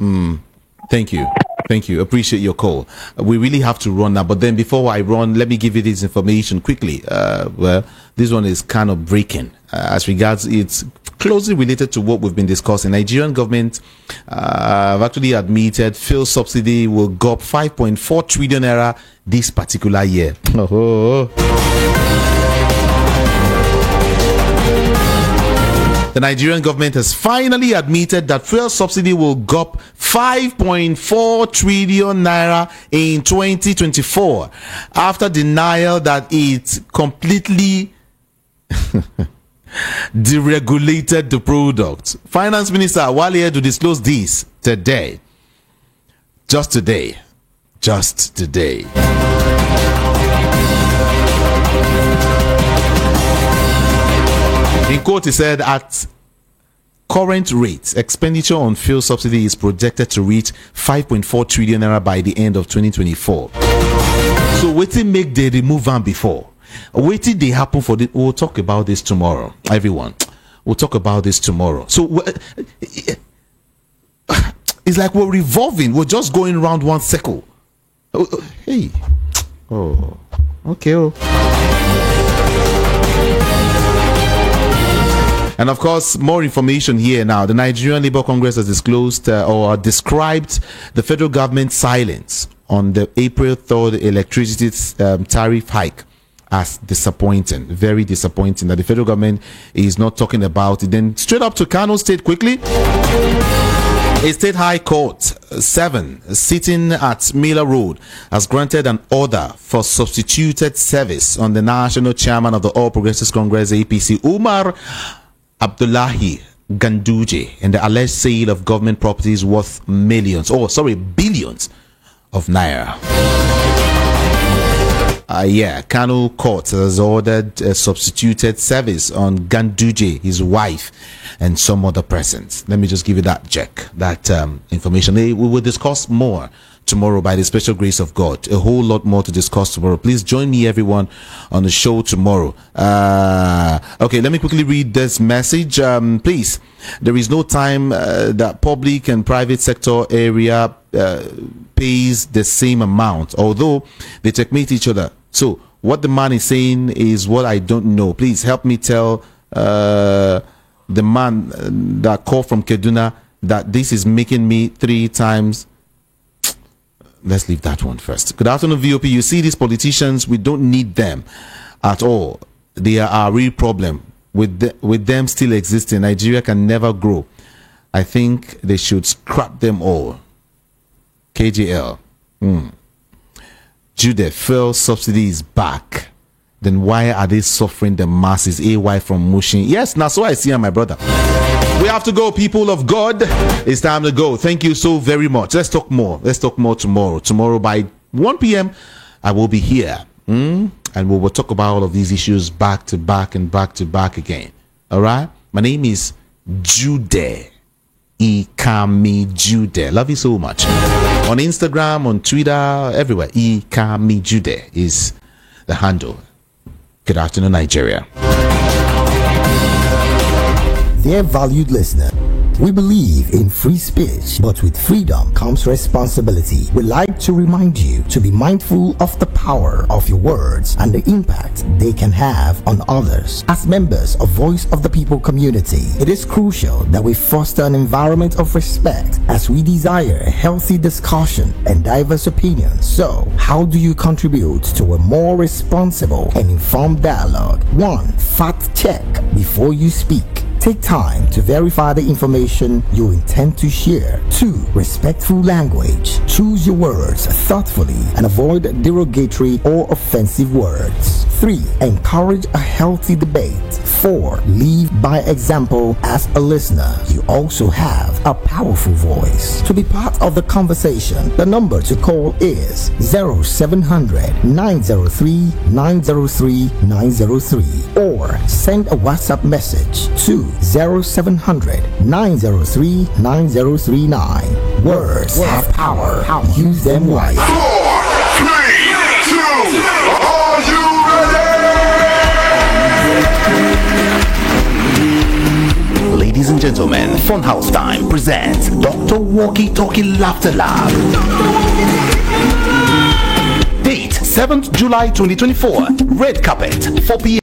Thank you. Appreciate your call. We really have to run now. But then before I run, let me give you this information quickly. Well, this one is kind of breaking. As regards, it's closely related to what we've been discussing. Nigerian government have actually admitted fuel subsidy will go up 5.4 trillion naira this particular year. The Nigerian government has finally admitted that fuel subsidy will go up 5.4 trillion naira in 2024 after denial that it completely deregulated the product. Finance Minister Wale to disclose this today. Just today. In quote, he said, at current rates, expenditure on fuel subsidy is projected to reach 5.4 trillion naira by the end of 2024. So waiting make they remove them before. Waiting they happen for this. We'll talk about this tomorrow, everyone. We'll talk about this tomorrow. So it's like we're revolving. We're just going around one circle. Hey. Oh. Okay. And of course, more information here now. The Nigerian Labour Congress has disclosed or described the federal government's silence on the April 3rd electricity tariff hike as disappointing. Very disappointing that the federal government is not talking about it. Then straight up to Kano State quickly. A state high court 7 sitting at Miller Road has granted an order for substituted service on the national chairman of the All Progressives Congress APC, Umar Abdullahi Ganduje, and the alleged sale of government properties worth billions of naira. Kano Court has ordered a substituted service on Ganduje, his wife, and some other persons. Let me just give you that information. We will discuss more tomorrow by the special grace of God. A whole lot more to discuss tomorrow. Please join me, everyone, on the show tomorrow. Okay, let me quickly read this message. Please, there is no time that public and private sector area pays the same amount, although they checkmate each other. So what the man is saying is what I don't know. Please help me tell the man that called from Kaduna that this is making me 3 times. Let's leave that one first. Good afternoon, VOP. You see, these politicians, we don't need them at all. They are our real problem. With them still existing, Nigeria can never grow. I think they should scrap them all. KJL. Jude, fuel subsidy is back. Then why are they suffering the masses? AY from Mushin. Yes, now so I see my brother. We have to go, people of God. It's time to go. Thank you so very much. Let's talk more. Let's talk more tomorrow. Tomorrow by 1 p.m. I will be here. And we will talk about all of these issues back to back and back to back again. All right? My name is Jude. Ikami Jude. Love you so much. On Instagram, on Twitter, everywhere. Ikami Jude is the handle. Good afternoon, Nigeria. Dear valued listener, we believe in free speech, but with freedom comes responsibility. We like to remind you to be mindful of the power of your words and the impact they can have on others. As members of Voice of the People community, it is crucial that we foster an environment of respect as we desire a healthy discussion and diverse opinions. So, how do you contribute to a more responsible and informed dialogue? 1. Fact check before you speak. Take time to verify the information you intend to share. 2. Respectful language. Choose your words thoughtfully and avoid derogatory or offensive words. 3. Encourage a healthy debate. 4. Lead by example. As a listener, you also have a powerful voice. To be part of the conversation, the number to call is 0700 903 903 903 or send a WhatsApp message to 0700 903 9039. Words have power. Use them wisely. 4, 3, 2, are you ready? Ladies and gentlemen, Funhouse Time presents Dr. Walkie Talkie Laughter Lab. Date 7th July 2024. Red carpet, 4 p.m.